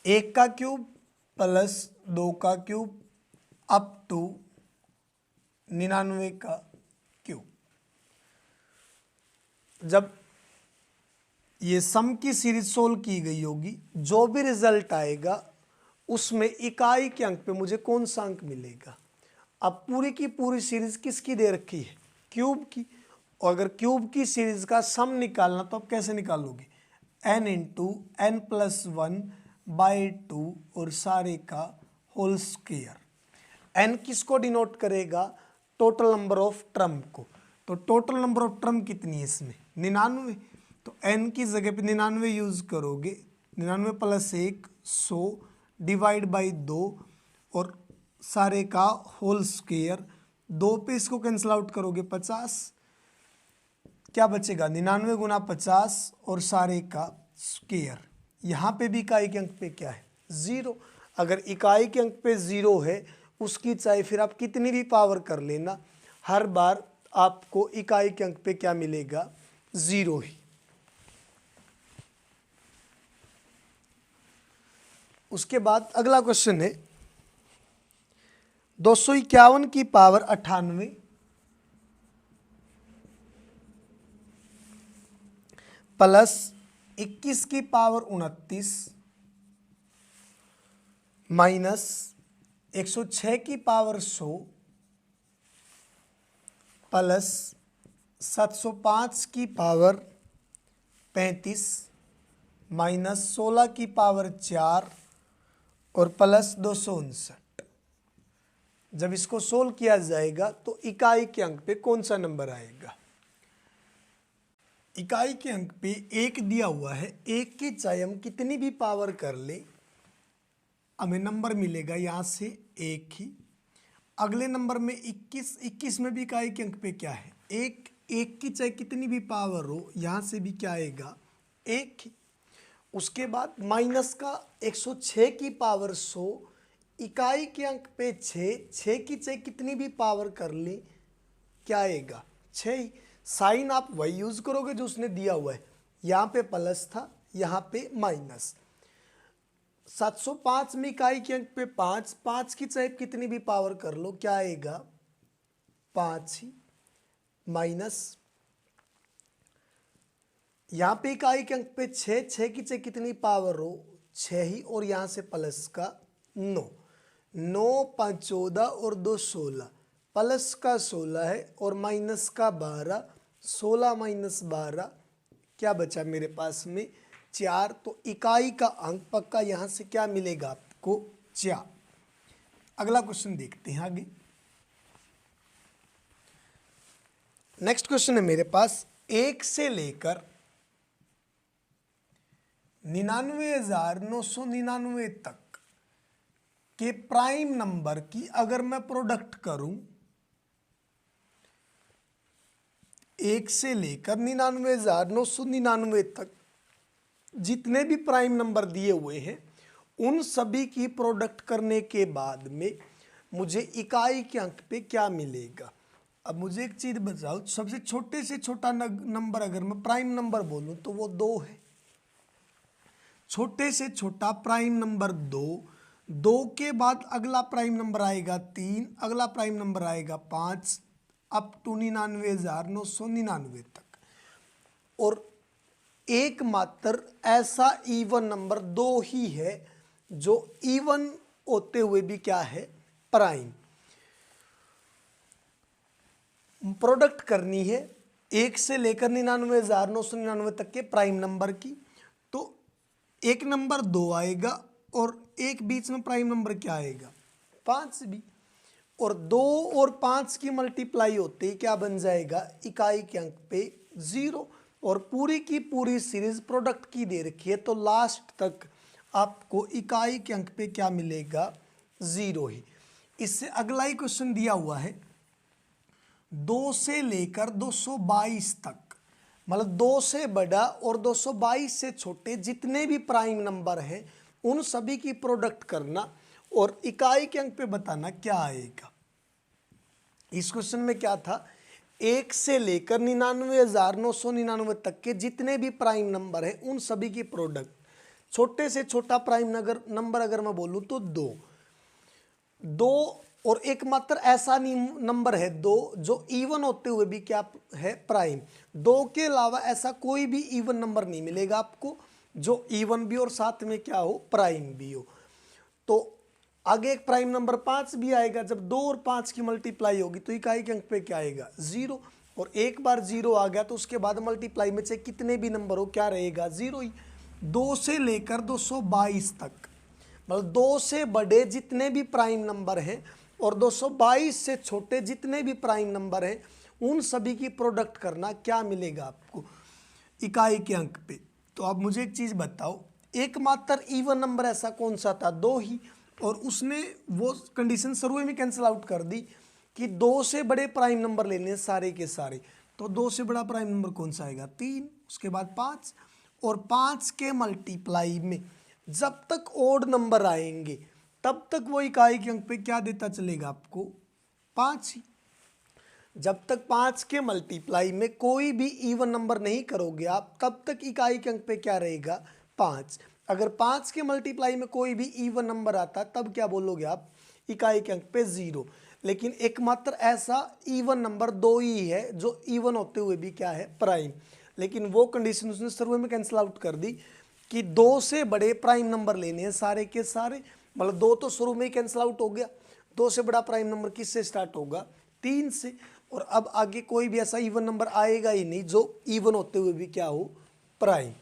एक का क्यूब प्लस 2 का क्यूब अप टू 99 का क्यूब। जब ये सम की सीरीज सोल्व की गई होगी जो भी रिजल्ट आएगा उसमें इकाई के अंक पे मुझे कौन सा अंक मिलेगा। अब पूरी की पूरी सीरीज किसकी दे रखी है, क्यूब की, और अगर क्यूब की सीरीज का सम निकालना तो आप कैसे निकालोगे, n इंटू n+1/2 और सारे का होल स्क्वायर। n किसको डिनोट करेगा, टोटल नंबर ऑफ टर्म को। तो टोटल नंबर ऑफ टर्म कितनी है इसमें 99, तो n की जगह पे 99 यूज करोगे, 99 + 1 100 डिवाइड बाई 2 और सारे का होल स्क्वायर। 2 पे इसको कैंसिल आउट करोगे 50, क्या बचेगा 99 × 50 और सारे का स्क्वायर। यहाँ पे भी इकाई के अंक पे क्या है 0। अगर इकाई के अंक पे 0 है उसकी चाहे फिर आप कितनी भी पावर कर लेना, हर बार आपको इकाई के अंक पे क्या मिलेगा 0 ही। उसके बाद अगला क्वेश्चन है 251 की पावर 98 प्लस 21 की पावर 29 माइनस 106 की पावर 100 प्लस 705 की पावर 35 माइनस 16 की पावर 4 और प्लस 259। जब इसको सोल्व किया जाएगा तो इकाई के अंक पे कौन सा नंबर आएगा। इकाई के अंक पे एक दिया हुआ है, एक की चाहे हम कितनी भी पावर कर ले हमें नंबर मिलेगा यहाँ से एक ही। अगले नंबर में 21, 21 में भी इकाई के अंक पे क्या है एक, एक की चाहे कितनी भी पावर हो यहाँ से भी क्या आएगा एक ही। उसके बाद माइनस का 106 की पावर 100, इकाई के अंक पे 6, 6 की चाहे कितनी भी पावर कर ले क्या आएगा 6 ही। साइन आप वही यूज करोगे जो उसने दिया हुआ है, यहाँ पे प्लस था यहाँ पे माइनस। 705 में इकाई के अंक पे 5, 5 की चाहे कितनी भी पावर कर लो क्या आएगा 5 ही, माइनस यहाँ पे इकाई के अंक पे 6, 6 की चाहे कितनी पावर हो 6 ही, और यहाँ से प्लस का 9, 9 5 14 और 2 16, प्लस का 16 है और माइनस का 12, 16 माइनस 12 क्या बचा मेरे पास में 4। तो इकाई का अंक पक्का यहाँ से क्या मिलेगा आपको 4। अगला क्वेश्चन देखते हैं आगे। नेक्स्ट क्वेश्चन है मेरे पास 1 से लेकर 99,999 तक के प्राइम नंबर की अगर मैं प्रोडक्ट करूं, 1 से लेकर 99,999 तक जितने भी प्राइम नंबर दिए हुए हैं उन सभी की प्रोडक्ट करने के बाद में मुझे इकाई के अंक पे क्या मिलेगा। अब मुझे एक चीज बताओ, सबसे छोटे से छोटा नंबर अगर मैं प्राइम नंबर बोलूं तो वो 2 है। छोटे से छोटा प्राइम नंबर 2, 2 के बाद अगला प्राइम नंबर आएगा 3, अगला प्राइम नंबर आएगा 5, अप टू 99,999 तक। और एकमात्र ऐसा इवन नंबर 2 ही है जो इवन होते हुए भी क्या है प्राइम। प्रोडक्ट करनी है 1 से लेकर 99,999 तक के प्राइम नंबर की, तो एक नंबर 2 आएगा और एक बीच में प्राइम नंबर क्या आएगा 5 भी, और 2 और 5 की मल्टीप्लाई होते ही क्या बन जाएगा इकाई के अंक पे 0। और पूरी की पूरी सीरीज प्रोडक्ट की दे रखी है तो लास्ट तक आपको इकाई के अंक पे क्या मिलेगा 0 ही। इससे अगला ही क्वेश्चन दिया हुआ है 2 से लेकर 222 तक, मतलब 2 से बड़ा और 222 से छोटे जितने भी प्राइम नंबर हैं उन सभी की प्रोडक्ट करना और इकाई के अंक पे बताना क्या आएगा। इस क्वेश्चन में क्या था 1 से लेकर 99,999 तक के जितने भी प्राइम नंबर हैं उन सभी की प्रोडक्ट। छोटे से छोटा प्राइम नंबर अगर मैं बोलूं तो 2 और एकमात्र ऐसा नंबर है 2 जो इवन होते हुए भी क्या है प्राइम। 2 के अलावा ऐसा कोई भी इवन नंबर नहीं मिलेगा आपको जो इवन भी और साथ में क्या हो प्राइम भी हो। तो आगे एक प्राइम नंबर 5 भी आएगा, जब 2 और 5 की मल्टीप्लाई होगी तो इकाई के अंक पे क्या आएगा 0, और एक बार 0 आ गया तो उसके बाद मल्टीप्लाई में से कितने भी नंबर हो क्या रहेगा 0 ही। 2 से लेकर 222 तक, मतलब 2 से बड़े जितने भी प्राइम नंबर हैं और 222 से छोटे जितने भी प्राइम नंबर हैं उन सभी की प्रोडक्ट करना क्या मिलेगा आपको इकाई के अंक पे। तो अब मुझे एक चीज़ बताओ, एकमात्र इवन नंबर ऐसा कौन सा था 2 ही, और उसने वो कंडीशन शुरू में कैंसिल आउट कर दी कि 2 से बड़े प्राइम नंबर लेने हैं सारे के सारे। तो 2 से बड़ा प्राइम नंबर कौन सा आएगा 3, उसके बाद 5, और 5 के मल्टीप्लाई में जब तक ओड नंबर आएंगे तब तक वो इकाई के अंक पे क्या देता चलेगा आपको 5 ही। जब तक 5 के मल्टीप्लाई में कोई भी इवन नंबर नहीं करोगे आप तब तक इकाई के अंक पे क्या रहेगा 5। अगर 5 के मल्टीप्लाई में कोई भी इवन नंबर आता तब क्या बोलोगे आप इकाई के अंक पे 0। लेकिन एकमात्र ऐसा इवन नंबर 2 ही है जो इवन होते हुए भी क्या है प्राइम, लेकिन वो कंडीशन उसने शुरू में कैंसिल आउट कर दी कि 2 से बड़े प्राइम नंबर लेने हैं सारे के सारे, मतलब 2 तो शुरू में ही कैंसिल आउट हो गया। 2 से बड़ा प्राइम नंबर किससे स्टार्ट होगा 3 से, और अब आगे कोई भी ऐसा इवन नंबर आएगा ही नहीं जो इवन होते हुए भी क्या हो प्राइम।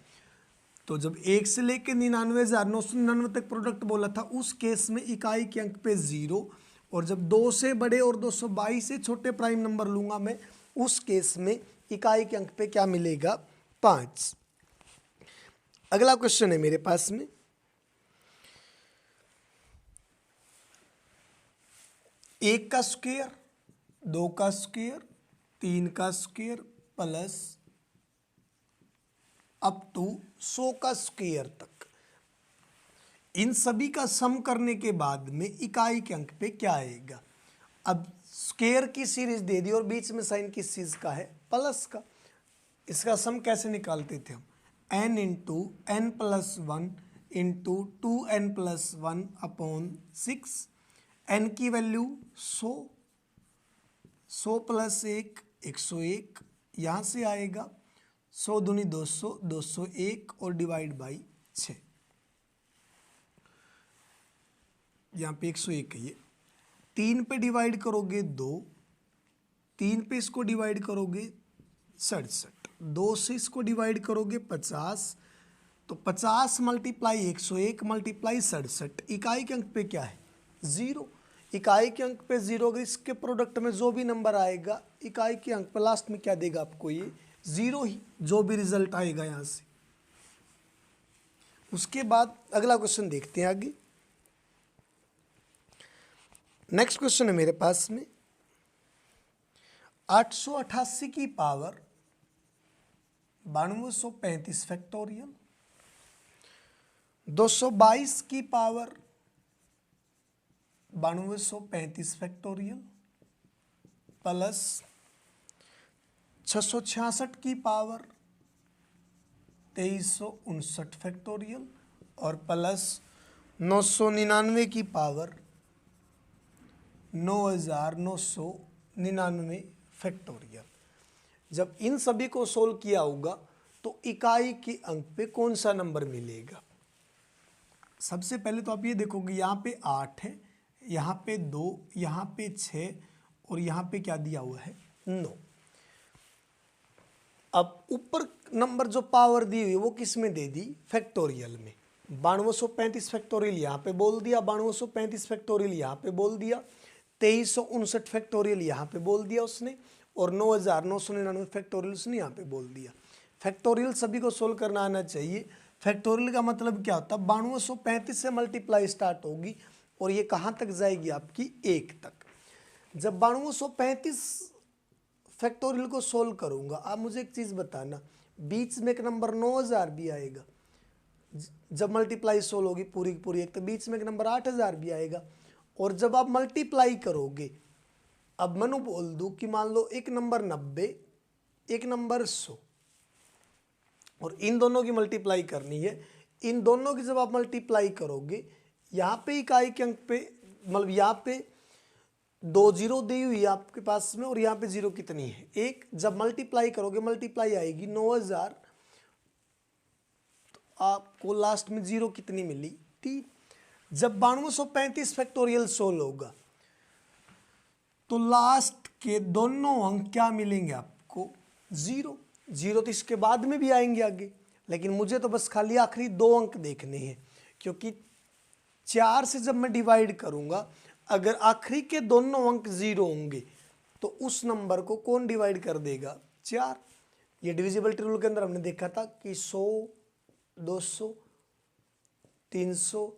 तो जब 1 से लेकर 99,999 तक प्रोडक्ट बोला था उस केस में इकाई के अंक पे 0, और जब 2 से बड़े और 222 से छोटे प्राइम नंबर लूंगा मैं उस केस में इकाई के अंक पे क्या मिलेगा 5। अगला क्वेश्चन है मेरे पास में, एक का स्क्वायर, 2 का स्क्वायर, 3 का स्क्वायर प्लस अप टू 100 का स्क्वायर तक, इन सभी का सम करने के बाद में इकाई के अंक पे क्या आएगा। अब स्क्वायर की सीरीज दे दी और बीच में साइन किस चीज का है, प्लस का। इसका सम कैसे निकालते थे हम, n into n plus 1 into 2n+1 upon 6, n की वैल्यू 100, 100 प्लस 1 101, यहाँ से आएगा 100 दूनी 200, 201 और डिवाइड बाई 6, यहाँ पे 101 है ये। 3 पे डिवाइड करोगे 2, 3 पे इसको डिवाइड करोगे 67, 2 से इसको डिवाइड करोगे 50, तो 50 मल्टीप्लाई 101 मल्टीप्लाई 67, इकाई के अंक पे क्या है 0। इकाई के अंक पे 0, अगर इसके प्रोडक्ट में जो भी नंबर आएगा इकाई के अंक पे लास्ट में क्या देगा आपको, ये 0 ही, जो भी रिजल्ट आएगा यहाँ से। उसके बाद अगला क्वेश्चन देखते हैं आगे। नेक्स्ट क्वेश्चन है मेरे पास में, 888 की पावर 9235 फैक्टोरियल, 222 की पावर 9235 फैक्टोरियल प्लस 666 की पावर 2359 फैक्टोरियल और प्लस 999 की पावर 9999 फैक्टोरियल। जब इन सभी को सोल्व किया होगा तो इकाई के अंक पे कौन सा नंबर मिलेगा। सबसे पहले तो आप ये देखोगे, यहाँ पे 8 है, यहाँ पे 2, यहाँ पे 6 और यहाँ पे क्या दिया हुआ है 9। अब ऊपर नंबर जो पावर दी हुई वो किस में दे दी, फैक्टोरियल में। 9235 फैक्टोरियल यहाँ पे बोल दिया, 9235 फैक्टोरियल यहाँ पे बोल दिया, 2359 फैक्टोरियल यहाँ पे बोल दिया उसने, और 9999 फैक्टोरियल उसने यहाँ पे बोल दिया। फैक्टोरियल सभी को सोल्व करना आना चाहिए। फैक्टोरियल का मतलब क्या होता है, 9235 से मल्टीप्लाई स्टार्ट होगी और ये कहाँ तक जाएगी आपकी 1 तक। जब 9235 फैक्टोरियल को सोल्व करूंगा, आप मुझे एक चीज़ बताना, बीच में एक नंबर 9000 भी आएगा। जब मल्टीप्लाई सोल्व होगी पूरी की पूरी एक, तो बीच में एक नंबर 8000 भी आएगा। और जब आप मल्टीप्लाई करोगे, अब मनु बोल दूं कि मान लो एक नंबर 90, एक नंबर 100, और इन दोनों की मल्टीप्लाई करनी है। इन दोनों की जब आप मल्टीप्लाई करोगे, यहाँ पे इकाई के अंक पे मतलब यहाँ पे 2 जीरो दी हुई है आपके पास में और यहाँ पे 0 कितनी है 1। जब मल्टीप्लाई करोगे, मल्टीप्लाई आएगी 9000, तो आपको लास्ट में 0 कितनी मिली 3। जब 9235 फैक्टोरियल सोल्व होगा तो लास्ट के दोनों अंक क्या मिलेंगे आपको 0। 0 तो इसके बाद में भी आएंगे आगे, लेकिन मुझे तो बस खाली आखिरी 2 अंक देखने हैं, क्योंकि 4 से जब मैं डिवाइड करूंगा, अगर आखिरी के दोनों अंक 0 होंगे तो उस नंबर को कौन डिवाइड कर देगा 4। ये डिविजिबिलिटी रूल के अंदर हमने देखा था कि 100, 200, 300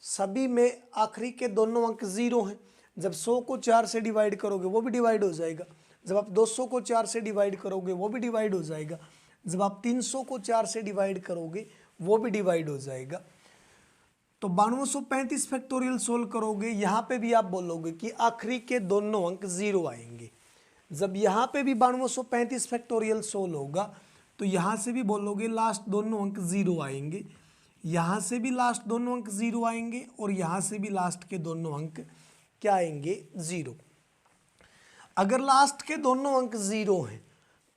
सभी में आखिरी के दोनों अंक 0 हैं। जब 100 को 4 से डिवाइड करोगे वो भी डिवाइड हो जाएगा। जब आप 200 को 4 से डिवाइड करोगे वो भी डिवाइड हो जाएगा। जब आप 300 को 4 से डिवाइड करोगे वो भी डिवाइड हो जाएगा। तो 9235 फैक्टोरियल सोल्व करोगे, यहाँ पे भी आप बोलोगे कि आखिरी के दोनों अंक 0 आएंगे। जब यहाँ पे भी 9235 फैक्टोरियल सोल्व होगा तो यहाँ से भी बोलोगे लास्ट दोनों अंक 0 आएंगे, यहाँ से भी लास्ट दोनों अंक 0 आएंगे और यहाँ से भी लास्ट के दोनों अंक क्या आएंगे 0। अगर लास्ट के दोनों अंक 0 हैं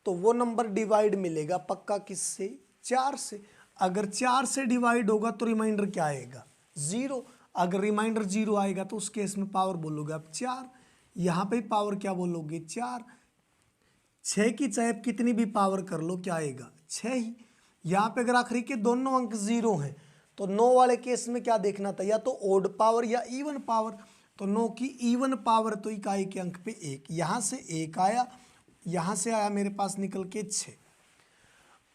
तो वो नंबर डिवाइड मिलेगा पक्का किससे 4 से। अगर 4 से डिवाइड होगा तो रिमाइंडर क्या आएगा 0। अगर रिमाइंडर 0 आएगा तो उस केस में पावर बोलोगे आप 4, यहाँ पे पावर क्या बोलोगे 4। 6 की चाहे आप कितनी भी पावर कर लो क्या आएगा 6 ही। यहाँ पे अगर आखिरी के दोनों अंक 0 हैं तो 9 वाले केस में क्या देखना था, या तो ओड पावर या इवन पावर। तो 9 की इवन पावर तो इकाई के अंक पे 1, यहाँ से 1 आया, यहाँ से आया मेरे पास निकल के 6।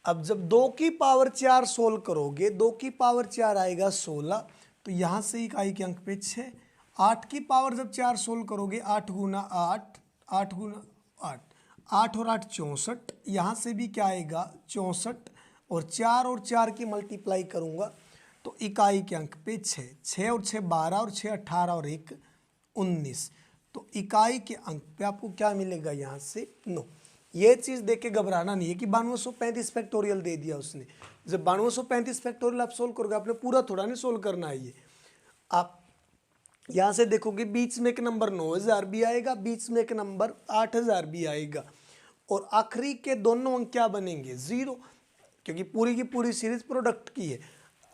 अब जब 2 की पावर 4 सोल्व करोगे, 2 की पावर 4 आएगा 16, तो यहाँ से इकाई के अंक पे 6। 8 की पावर जब 4 सोल्व करोगे, 8 गुना 8, 8 गुना 8, 8 और 8 64, यहाँ से भी क्या आएगा 64, और 4 की मल्टीप्लाई करूँगा तो इकाई के अंक पे 6, 6 और 6 12, और 6 18, और 1 19, तो इकाई के अंक पे आपको क्या मिलेगा यहाँ से 9। ये चीज़ देख के घबराना नहीं है कि 9235 फैक्टोरियल दे दिया उसने। जब 9235 फैक्टोरियल आप सोल्व करोगे, आपने पूरा थोड़ा नहीं सोल्व करना है। ये आप यहाँ से देखोगे बीच में एक नंबर 9000 भी आएगा, बीच में एक नंबर 8000 भी आएगा, और आखिरी के दोनों अंक क्या बनेंगे 0, क्योंकि पूरी की पूरी सीरीज प्रोडक्ट की है।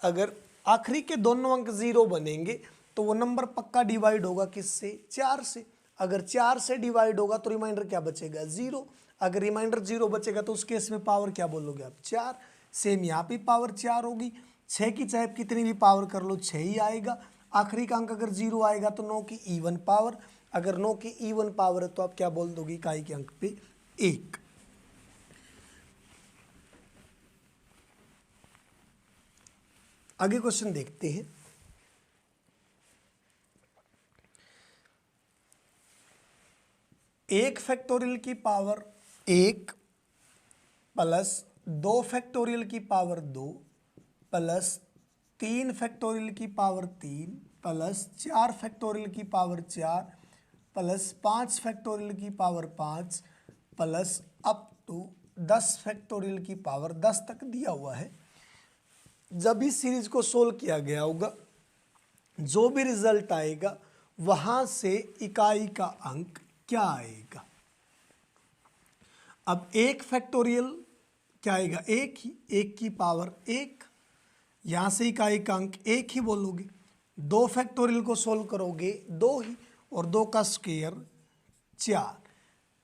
अगर आखिरी के दोनों अंक 0 बनेंगे तो वो नंबर पक्का डिवाइड होगा किससे 4 से। अगर 4 से डिवाइड होगा तो रिमाइंडर क्या बचेगा 0। अगर रिमाइंडर 0 बचेगा तो उस केस में पावर क्या बोलोगे आप 4। सेम यहाँ पे पावर 4 होगी, 6 की चाहे कितनी भी पावर कर लो 6 ही आएगा। आखिरी का अंक अगर 0 आएगा तो 9 की इवन पावर, अगर 9 की इवन पावर है तो आप क्या बोल दोगे इकाई के अंक पे 1। आगे क्वेश्चन देखते हैं। एक फैक्टोरियल की पावर 1 प्लस 2 फैक्टोरियल की पावर 2 प्लस 3 फैक्टोरियल की पावर 3 प्लस 4 फैक्टोरियल की पावर 4 प्लस 5 फैक्टोरियल की power 5 plus up to 10 factorial की पावर 10 तक दिया हुआ है। जब इस सीरीज को सोल्व किया गया होगा, जो भी रिजल्ट आएगा वहां से इकाई का अंक क्या आएगा। अब 1 फैक्टोरियल क्या आएगा 1 ही, 1 की पावर 1, यहां से इकाई का अंक 1 ही बोलोगे। 2 फैक्टोरियल को सोल्व करोगे 2 ही, और 2 का स्क्वायर 4।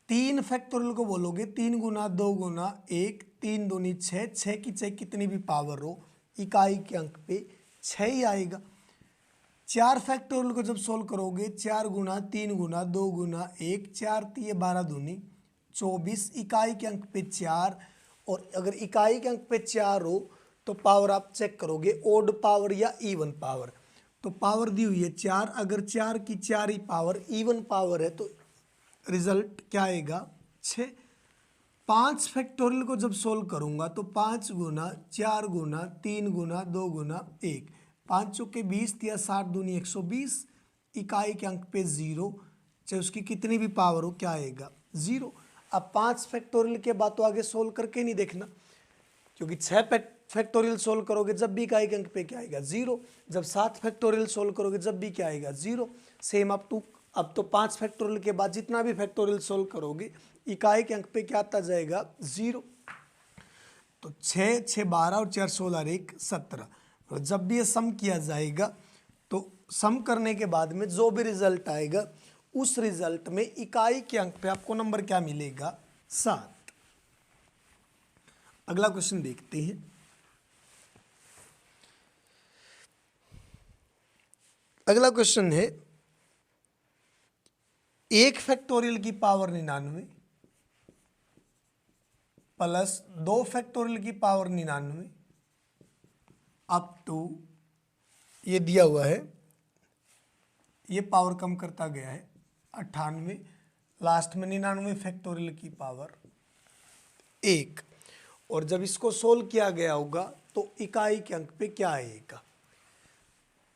3 फैक्टोरियल को बोलोगे 3 गुना 2 गुना 1, 3 दूनी 6, 6 की चाहे कितनी भी पावर हो इकाई के अंक पे 6 ही आएगा। 4 फैक्टोरियल को जब सोल्व करोगे 4 गुना 3 गुना 2 गुना 1, 4 3 12 दूनी 24, इकाई के अंक पे 4, और अगर इकाई के अंक पे 4 हो तो पावर आप चेक करोगे ओड पावर या इवन पावर। तो पावर दी हुई है 4, अगर 4 की 4 ही पावर इवन पावर है तो रिजल्ट क्या आएगा 6। 5 फैक्टोरियल को जब सोल्व करूंगा तो 5 गुना 4 गुना 3 गुना 2 गुना 1, 5 चौके 20 या 60 दूनी 120, इकाई के अंक पे 0, चाहे उसकी कितनी भी पावर हो क्या आएगा 0। अब 5 फैक्टोरियल के बाद तो आगे सोल्व करके नहीं देखना, क्योंकि 6 फैक्टोरियल सोल्व करोगे जब भी इकाई के अंक पे क्या आएगा 0, जब 7 फैक्टोरियल सोल्व करोगे जब भी क्या आएगा 0। सेम अब तो 5 फैक्टोरियल के बाद जितना भी फैक्टोरियल सोल्व करोगे इकाई के अंक पे क्या आता जाएगा 0। तो 6 6 12 और 4 16 और 1 17, और जब भी ये सम किया जाएगा तो सम करने के बाद में जो भी रिजल्ट आएगा उस रिजल्ट में इकाई के अंक पे आपको नंबर क्या मिलेगा 7। अगला क्वेश्चन देखते हैं। अगला क्वेश्चन है 1 फैक्टोरियल की पावर 99 प्लस 2 फैक्टोरियल की पावर 99 अप टू, ये दिया हुआ है, ये पावर कम करता गया है 98, लास्ट में 99 फैक्टोरियल की पावर 1, और जब इसको सोल्व किया गया होगा तो इकाई के अंक पे क्या आएगा।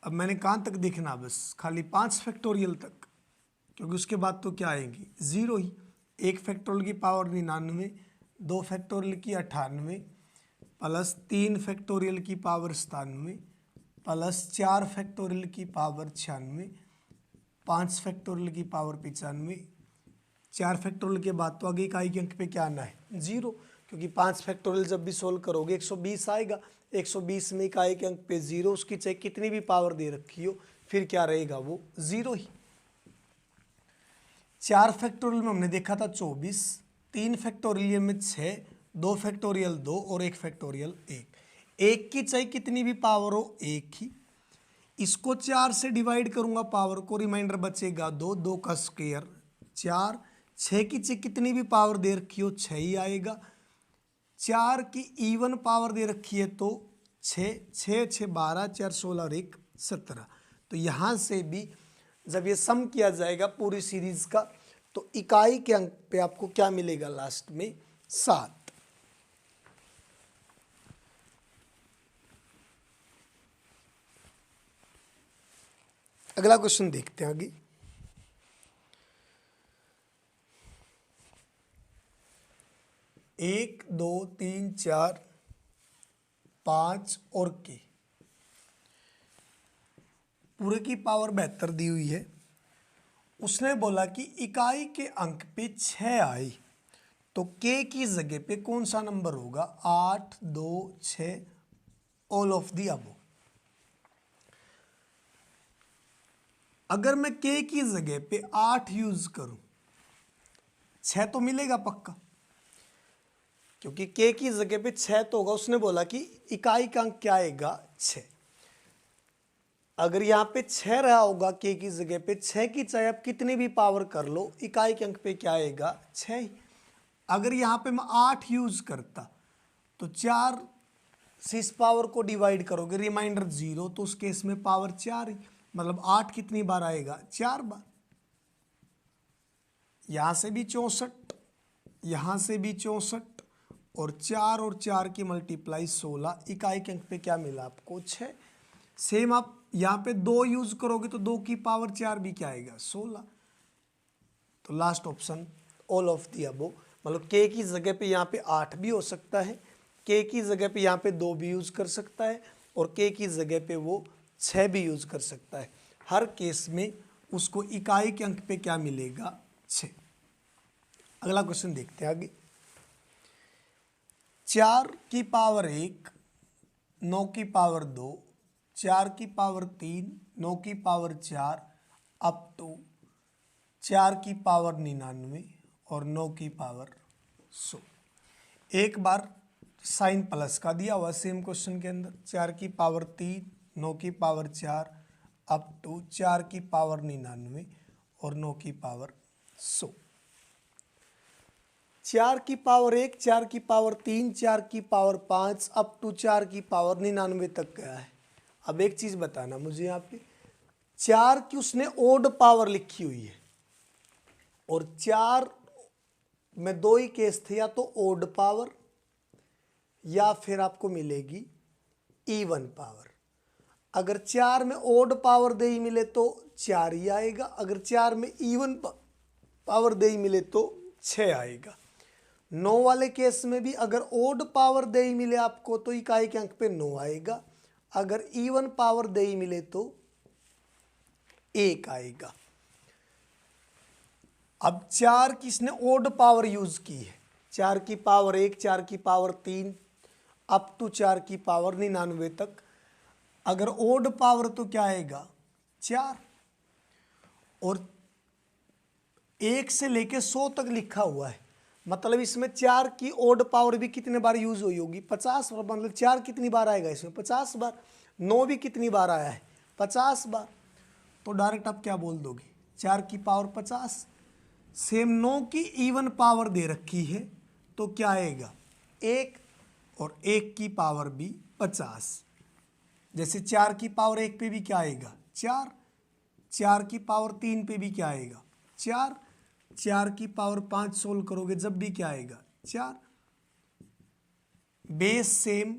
अब मैंने कहाँ तक देखना, बस खाली 5 फैक्टोरियल तक, क्योंकि उसके बाद तो क्या आएंगी 0 ही। 1 फैक्टोरियल की पावर 99, 2 फैक्टोरियल की 98 प्लस 3 फैक्टोरियल की पावर 97 प्लस 4 फैक्टोरियल की पावर 96, 5 फैक्टोरियल की पावर 95, 4 फैक्टोरियल के बाद तो आगे इकाई के अंक पे क्या आना है 0, क्योंकि 5 फैक्टोरियल जब भी सोल्व करोगे 120 आएगा, 120 में इकाई के अंक पे 0, उसकी चाहे कितनी भी पावर दे रखी हो फिर क्या रहेगा वो 0 ही। 4 फैक्टोरियल में हमने देखा था 24, 3 फैक्टोरियल में 6, 2 फैक्टोरियल 2 और 1 फैक्टोरियल 1, 1 की चाहे कितनी भी पावर हो 1 ही। इसको 4 से डिवाइड करूंगा पावर को, रिमाइंडर बचेगा 2, 2 का स्क्वायर 4, 6 की चाहे कितनी भी पावर दे रखी हो 6 ही आएगा, 4 की इवन पावर दे रखी है तो 6, 6 6 12, 4 16 और 1 17। तो यहाँ से भी जब ये सम किया जाएगा पूरी सीरीज का तो इकाई के अंक पे आपको क्या मिलेगा लास्ट में 7। अगला क्वेश्चन देखते हैं आगे। एक 2 3 4 5 और के पूरे की पावर 72 दी हुई है। उसने बोला कि इकाई के अंक पे 6 आई तो के की जगह पे कौन सा नंबर होगा? 8 2 6 ऑल ऑफ दी अबव। अगर मैं के की जगह पे 8 यूज करूं 6 तो मिलेगा पक्का, क्योंकि के की जगह पे 6 तो होगा। उसने बोला कि इकाई का अंक क्या आएगा? 6। अगर यहाँ पे 6 रहा होगा के की जगह पे 6 की चाहे आप कितनी भी पावर कर लो इकाई के अंक पे क्या आएगा? 6 ही। अगर यहाँ पे मैं 8 यूज करता तो 4 से इस पावर को डिवाइड करोगे रिमाइंडर 0 तो उस केस में पावर 4 ही, मतलब 8 कितनी बार आएगा? 4 बार। यहाँ से भी 64, यहाँ से भी 64 और 4 की मल्टीप्लाई 16, इकाई के अंक पे क्या मिला आपको? 6। सेम आप यहाँ पे 2 यूज करोगे तो 2 की पावर 4 भी क्या आएगा? 16। तो last option all of the above, मतलब के की जगह पे यहाँ पे 8 भी हो सकता है, के की जगह पे यहाँ पे 2 भी यूज कर सकता है और के की जगह पे वो 6 भी यूज कर सकता है। हर केस में उसको इकाई के अंक पे क्या मिलेगा? 6। अगला क्वेश्चन देखते हैं आगे। 4 की पावर 1, 9 की पावर 2, 4 की पावर 3, 9 की पावर 4 अप टू 4 की पावर 99 और 9 की पावर 100। एक बार साइन प्लस का दिया हुआ सेम क्वेश्चन के अंदर, 4 की पावर 3, 9 की पावर 4 अप टू 4 की पावर 99 और 9 की पावर 100। 4 की पावर 1, 4 की पावर 3, 4 की पावर 5 अप टू 4 की पावर 99 तक गया है। अब एक चीज बताना मुझे, यहाँ पे 4 की उसने ओड पावर लिखी हुई है और 4 में 2 ही केस थे, या तो ओड पावर या फिर आपको मिलेगी इवन पावर। अगर 4 में ओड पावर दे ही मिले तो 4 ही आएगा, अगर 4 में इवन पावर दे ही मिले तो 6 आएगा। 9 वाले केस में भी अगर ओड पावर दे ही मिले आपको तो इकाई के अंक पे 9 आएगा, अगर इवन पावर दे ही मिले तो 1 आएगा। अब 4 की इसने ओड पावर यूज की है, 4 की पावर 1, 4 की पावर 3 अप टू 4 की पावर 99 तक। अगर ओड पावर तो क्या आएगा? 4, और 1 से लेके 100 तक लिखा हुआ है, मतलब इसमें 4 की ओड पावर भी कितने बार यूज हुई होगी? 50 बार। मतलब 4 कितनी बार आएगा इसमें? 50 बार। 9 भी कितनी बार आया है? 50 बार। तो डायरेक्ट आप क्या बोल दोगे? 4 की पावर 50। सेम 9 की इवन पावर दे रखी है तो क्या आएगा? 1, और 1 की पावर भी 50। जैसे 4 की पावर 1 पे भी क्या आएगा? 4, 4 की पावर 3 पे भी क्या आएगा? 4, 4 की पावर 5 सोल्व करोगे जब भी क्या आएगा? 4। बेस सेम,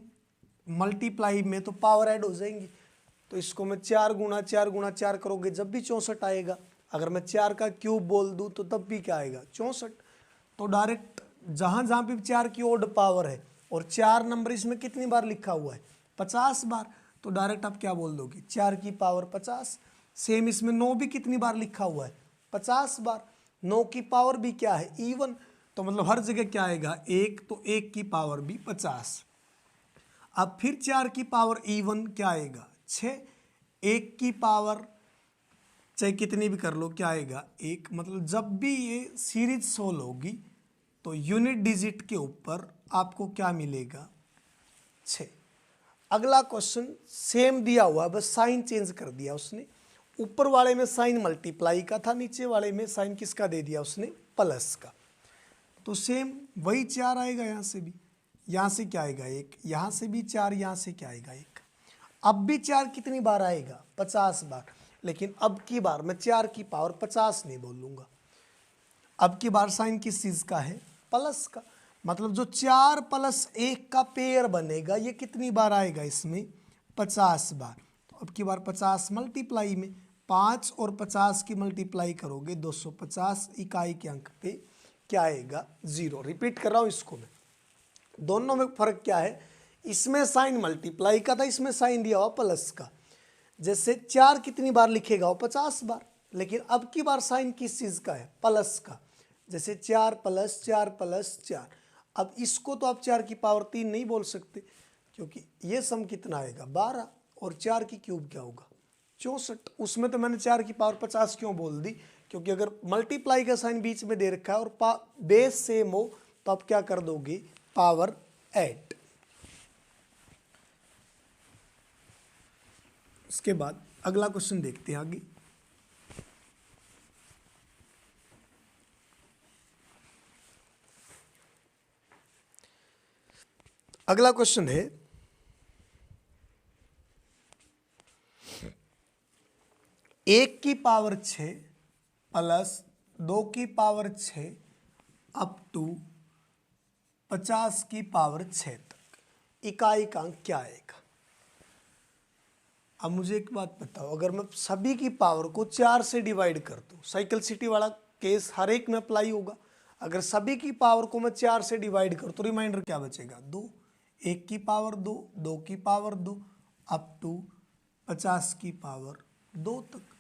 मल्टीप्लाई में तो पावर ऐड हो जाएंगी, तो इसको मैं 4 गुणा 4 गुणा 4 करोगे जब भी 64 आएगा। अगर मैं 4 का क्यूब बोल दूं तो तब भी क्या आएगा? 64। तो डायरेक्ट जहां जहां पे 4 की ओड पावर है और 4 नंबर इसमें कितनी बार लिखा हुआ है? 50 बार। तो डायरेक्ट आप क्या बोल दोगे? 4 की पावर 50। सेम इसमें 9 भी कितनी बार लिखा हुआ है? 50 बार। 9 की पावर भी क्या है? इवन। तो मतलब हर जगह क्या आएगा? 1, तो 1 की पावर भी 50। अब फिर 4 की पावर इवन क्या आएगा? 6। 1 की पावर चाहे कितनी भी कर लो क्या आएगा? 1। मतलब जब भी ये सीरीज सोल्व होगी तो यूनिट डिजिट के ऊपर आपको क्या मिलेगा? 6। अगला क्वेश्चन सेम दिया हुआ, बस साइन चेंज कर दिया उसने। ऊपर वाले में साइन मल्टीप्लाई का था, नीचे वाले में साइन किसका दे दिया उसने? प्लस का। तो सेम वही 4 आएगा यहाँ से भी, यहाँ से क्या आएगा 1, यहाँ से भी 4, यहाँ से क्या आएगा 1। अब भी 4 कितनी बार आएगा 50 बार, लेकिन अब की बार मैं 4 की पावर 50 नहीं बोलूँगा। अब की बार साइन किस चीज़ का है, प्लस का। मतलब जो 4 + 1 का पेयर बनेगा ये कितनी बार आएगा इसमें 50 बार। तो अब की बार 50 मल्टीप्लाई में 5 और 50 की मल्टीप्लाई करोगे 250, इकाई के अंक पे क्या आएगा 0। रिपीट कर रहा हूँ इसको मैं, दोनों में फर्क क्या है, इसमें साइन मल्टीप्लाई का था, इसमें साइन दिया हुआ प्लस का। जैसे 4 कितनी बार लिखेगा वो 50 बार, लेकिन अब की बार साइन किस चीज़ का है, प्लस का। जैसे 4 + 4 + 4। अब इसको तो आप 4 की पावर 3 नहीं बोल सकते, क्योंकि ये सम कितना आएगा 12, और 4 की क्यूब क्या होगा 64। उसमें तो मैंने 4 की पावर 50 क्यों बोल दी, क्योंकि अगर मल्टीप्लाई का साइन बीच में दे रखा है और बेस सेम हो तो आप क्या कर दोगे पावर ऐड। उसके बाद अगला क्वेश्चन देखते हैं आगे। अगला क्वेश्चन है 1 की पावर 6 + 2 की पावर 6 अप टू 50 की पावर 6 तक इकाई का अंक क्या आएगा। अब मुझे एक बात बताओ, अगर मैं सभी की पावर को 4 से डिवाइड कर दूं, साइकिल सिटी वाला केस हर एक में अप्लाई होगा। अगर सभी की पावर को मैं 4 से डिवाइड कर तो रिमाइंडर क्या बचेगा 2। 1 की पावर 2, 2 की पावर 2 अप टू 50 की पावर 2 तक।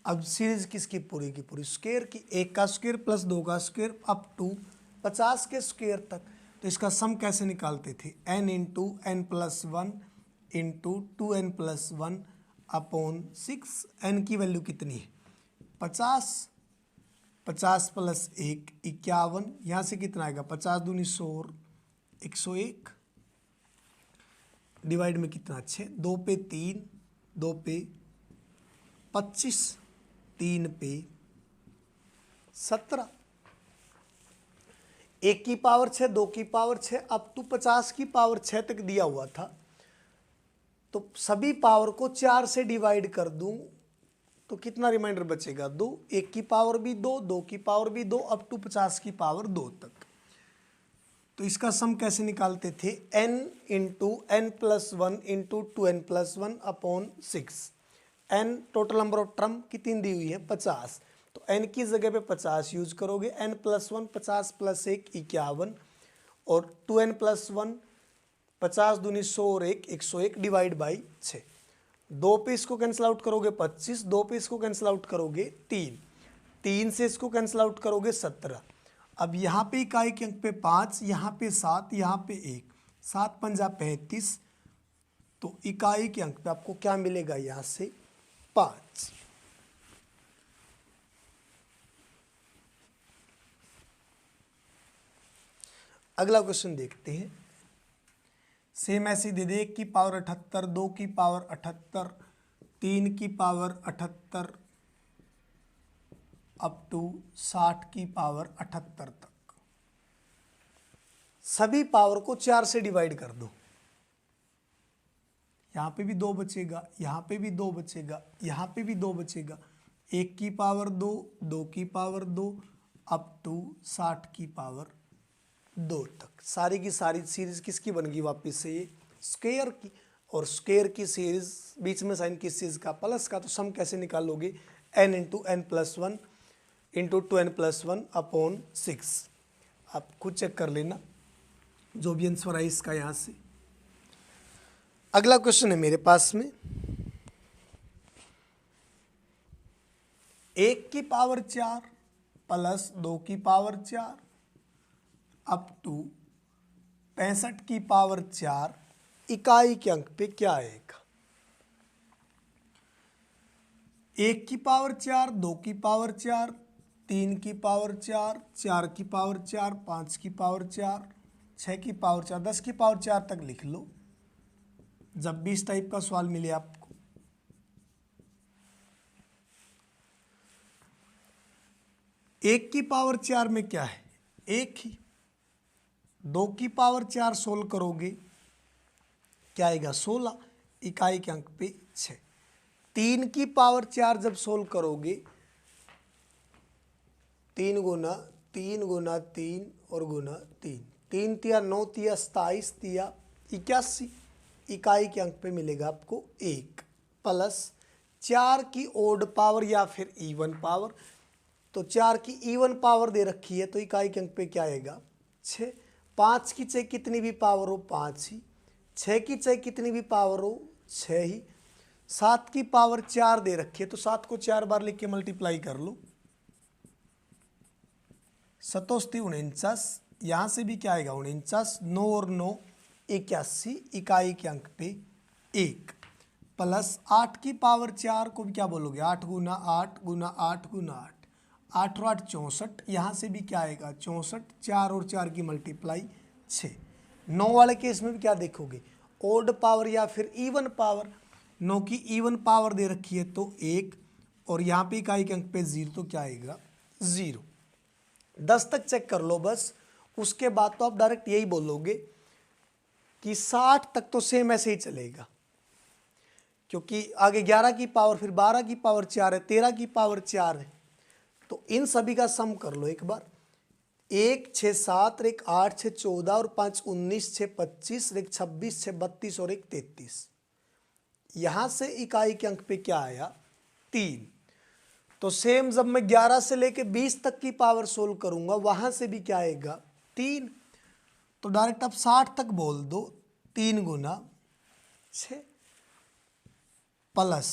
अब सीरीज किसकी पूरी की पूरी स्क्वायर की, 1 का स्क्वायर + 2 का स्क्वायर अप टू 50 के स्क्वायर तक। तो इसका सम कैसे निकालते थे, n × n + 1 × 2n + 1 upon 6। n की वैल्यू कितनी है 50, 50 + 1 51, यहाँ से कितना आएगा 50 दूनी 100 और 101, डिवाइड में कितना 6, 2 पे 3, 2 पे 25, 3 पे 17। 1 की पावर 6, 2 की पावर 6 अप टू 50 की पावर 6 तक दिया हुआ था। तो सभी पावर को 4 से डिवाइड कर दूं तो कितना रिमाइंडर बचेगा 2। 1 की पावर भी 2, 2 की पावर भी 2 अप टू 50 की पावर 2 तक। तो इसका सम कैसे निकालते थे, n × n + 1 × 2n + 1 upon 6। n total number of term कितनी दी हुई है 50, तो n की जगह पे 50 यूज करोगे। n + 1 50 + 1 51, और 2n + 1 50 दूनी 100 और 1 101 डिवाइड बाई 6। 2 पे इसको कैंसिल आउट करोगे 25, 2 पे इसको कैंसिल आउट करोगे 3, 3 से इसको कैंसिल आउट करोगे 17। अब यहाँ पे इकाई के अंक पे 5, यहाँ पे 7, यहाँ पे 1, 7 × 5 = 35। तो इकाई के अंक पे आपको क्या मिलेगा यहाँ से 5। अगला क्वेश्चन देखते हैं। सेम ऐसे दे दे, 1 की पावर 78, 2 की पावर 78, 3 की पावर 78 अप टू 60 की पावर 78 तक। सभी पावर को 4 से डिवाइड कर दो, यहाँ पे भी 2 बचेगा, यहाँ पे भी 2 बचेगा, यहाँ पे भी 2 बचेगा। 1 की पावर 2, 2 की पावर 2 अप टू 60 की पावर 2 तक। सारी की सारी सीरीज किसकी बन गई वापिस से, ये स्क्वायर की। और स्क्वायर की सीरीज बीच में साइन किस चीज़ का, प्लस का। तो सम कैसे निकालोगे, n × n + 1 × 2n + 1 अपॉन 6। आप खुद चेक कर लेना जो भी आंसर है इसका यहाँ से। अगला क्वेश्चन है मेरे पास में, 1 की पावर 4 + 2 की पावर 4 अप टू 65 की पावर 4 इकाई के अंक पे क्या आएगा। 1 की पावर 4, 2 की पावर 4, 3 की पावर 4, 4 की पावर 4, 5 की पावर 4, 6 की पावर 4, 10 की पावर 4 तक लिख लो जब भी इस टाइप का सवाल मिले आपको। एक की पावर 4 में क्या है, 1 ही। 2 की पावर 4 सोल्व करोगे क्या आएगा 16, इकाई के अंक पे 6। 3 की पावर 4 जब सोल्व करोगे 3 गुना 3 गुना 3 और गुना 3, 3 तिया 9 तिया 27 तिया 81, इकाई के अंक पे मिलेगा आपको 1 प्लस 4 की ओड पावर या फिर इवन पावर। तो 4 की इवन पावर दे रखी है तो इकाई के अंक पे क्या आएगा 6। 5 की चाहे कितनी भी पावर हो 5 ही, 6 की चाहे कितनी भी पावर हो 6 ही, 7 की पावर 4 दे रखी है तो 7 को 4 बार लिख के मल्टीप्लाई कर लो, 7 49, यहाँ से भी क्या आएगा 49, 9 और 9 81, इकाई के अंक पे 1 प्लस 8 की पावर 4 को भी क्या बोलोगे 8 गुना 8 गुना 8 गुना 8, 8 और 8 64, यहाँ से भी क्या आएगा 64, 4 और 4 की मल्टीप्लाई 6। 9 वाले केस में भी क्या देखोगे ओड पावर या फिर इवन पावर। 9 की इवन पावर दे रखी है तो 1 और यहाँ पे इकाई के अंक पे 0 तो क्या आएगा 0। 10 तक चेक कर लो बस, उसके बाद तो आप डायरेक्ट यही बोलोगे कि 60 तक तो सेम ऐसे ही चलेगा, क्योंकि आगे 11 की पावर फिर 12 की पावर 4 है, 13 की पावर 4 है, तो इन सभी का सम कर लो एक बार। 1 6 7, 1 8 6 14 और 5 19, 6 25, 1 26, 6 32 और 1 33। यहां से इकाई के अंक पे क्या आया 3। तो सेम जब मैं 11 से लेके 20 तक की पावर सोल्व करूंगा वहां से भी क्या आएगा 3। तो डायरेक्ट आप 60 तक बोल दो 3 गुना 6 प्लस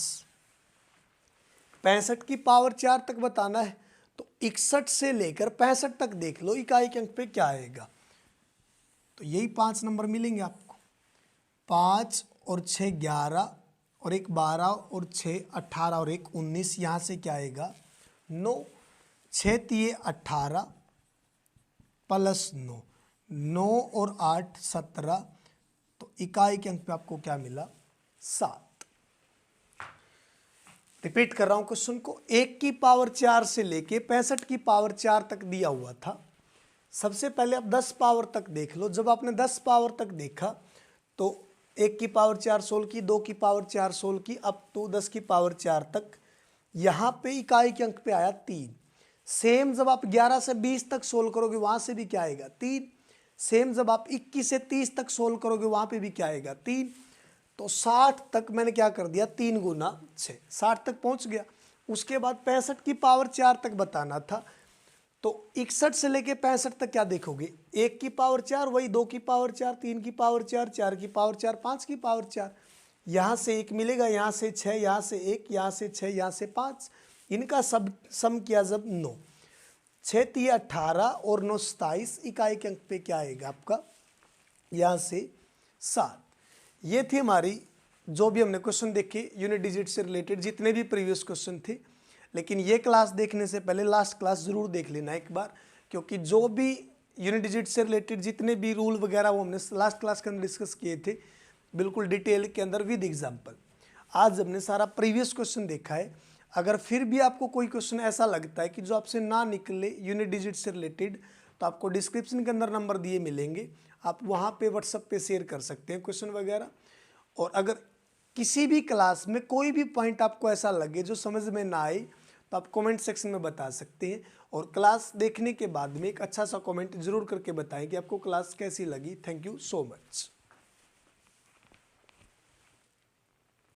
65 की पावर 4 तक बताना है तो 61 से लेकर 65 तक देख लो इकाई के अंक पे क्या आएगा। तो यही 5 नंबर मिलेंगे आपको, 5 और 6 11 और 1 12 और 6 18 और 1 19, यहाँ से क्या आएगा 9, 6 तिये 18 प्लस 9, 9 और 8 17, तो इकाई के अंक पे आपको क्या मिला 7। रिपीट कर रहा हूं क्वेश्चन को, 1 की पावर 4 से लेके 65 की पावर 4 तक दिया हुआ था। सबसे पहले आप 10 पावर तक देख लो, जब आपने 10 पावर तक देखा तो 1 की पावर 4 सोल्व की, 2 की पावर 4 सोल्व की, अब तो 10 की पावर 4 तक। यहाँ पे इकाई के अंक पे आया 3। सेम जब आप 11 से 20 तक सोल्व करोगे वहां से भी क्या आएगा 3। सेम जब आप 21 से 30 तक सोल्व करोगे वहां पे भी क्या आएगा 3। तो 60 तक मैंने क्या कर दिया 3 गुना 6, 60 तक पहुंच गया। उसके बाद 65 की पावर 4 तक बताना था, तो 61 से लेके 65 तक क्या देखोगे 1 की पावर 4 वही, 2 की पावर 4, 3 की पावर 4, 4 की पावर 4, 5 की पावर 4, यहाँ से 1 मिलेगा, यहाँ से 6, यहाँ से 1, यहाँ से 6, यहाँ से 5, इनका सब सम किया जब 9, 6 तिये 18 और 9 27, इकाई के अंक पे क्या आएगा आपका यहाँ से 7। ये थी हमारी जो भी हमने क्वेश्चन देखे यूनिट डिजिट से रिलेटेड, जितने भी प्रीवियस क्वेश्चन थे। लेकिन ये क्लास देखने से पहले लास्ट क्लास ज़रूर देख लेना एक बार, क्योंकि जो भी यूनिट डिजिट से रिलेटेड जितने भी रूल वगैरह वो हमने लास्ट क्लास के अंदर डिस्कस किए थे बिल्कुल डिटेल के अंदर विद एग्जाम्पल। आज हमने सारा प्रीवियस क्वेश्चन देखा है। अगर फिर भी आपको कोई क्वेश्चन ऐसा लगता है कि जो आपसे ना निकले यूनिट डिजिट से रिलेटेड, तो आपको डिस्क्रिप्शन के अंदर नंबर दिए मिलेंगे, आप वहाँ पे व्हाट्सएप पे शेयर कर सकते हैं क्वेश्चन वगैरह। और अगर किसी भी क्लास में कोई भी पॉइंट आपको ऐसा लगे जो समझ में ना आए तो आप कमेंट सेक्शन में बता सकते हैं, और क्लास देखने के बाद में एक अच्छा सा कमेंट जरूर करके बताएं कि आपको क्लास कैसी लगी। Thank you so much.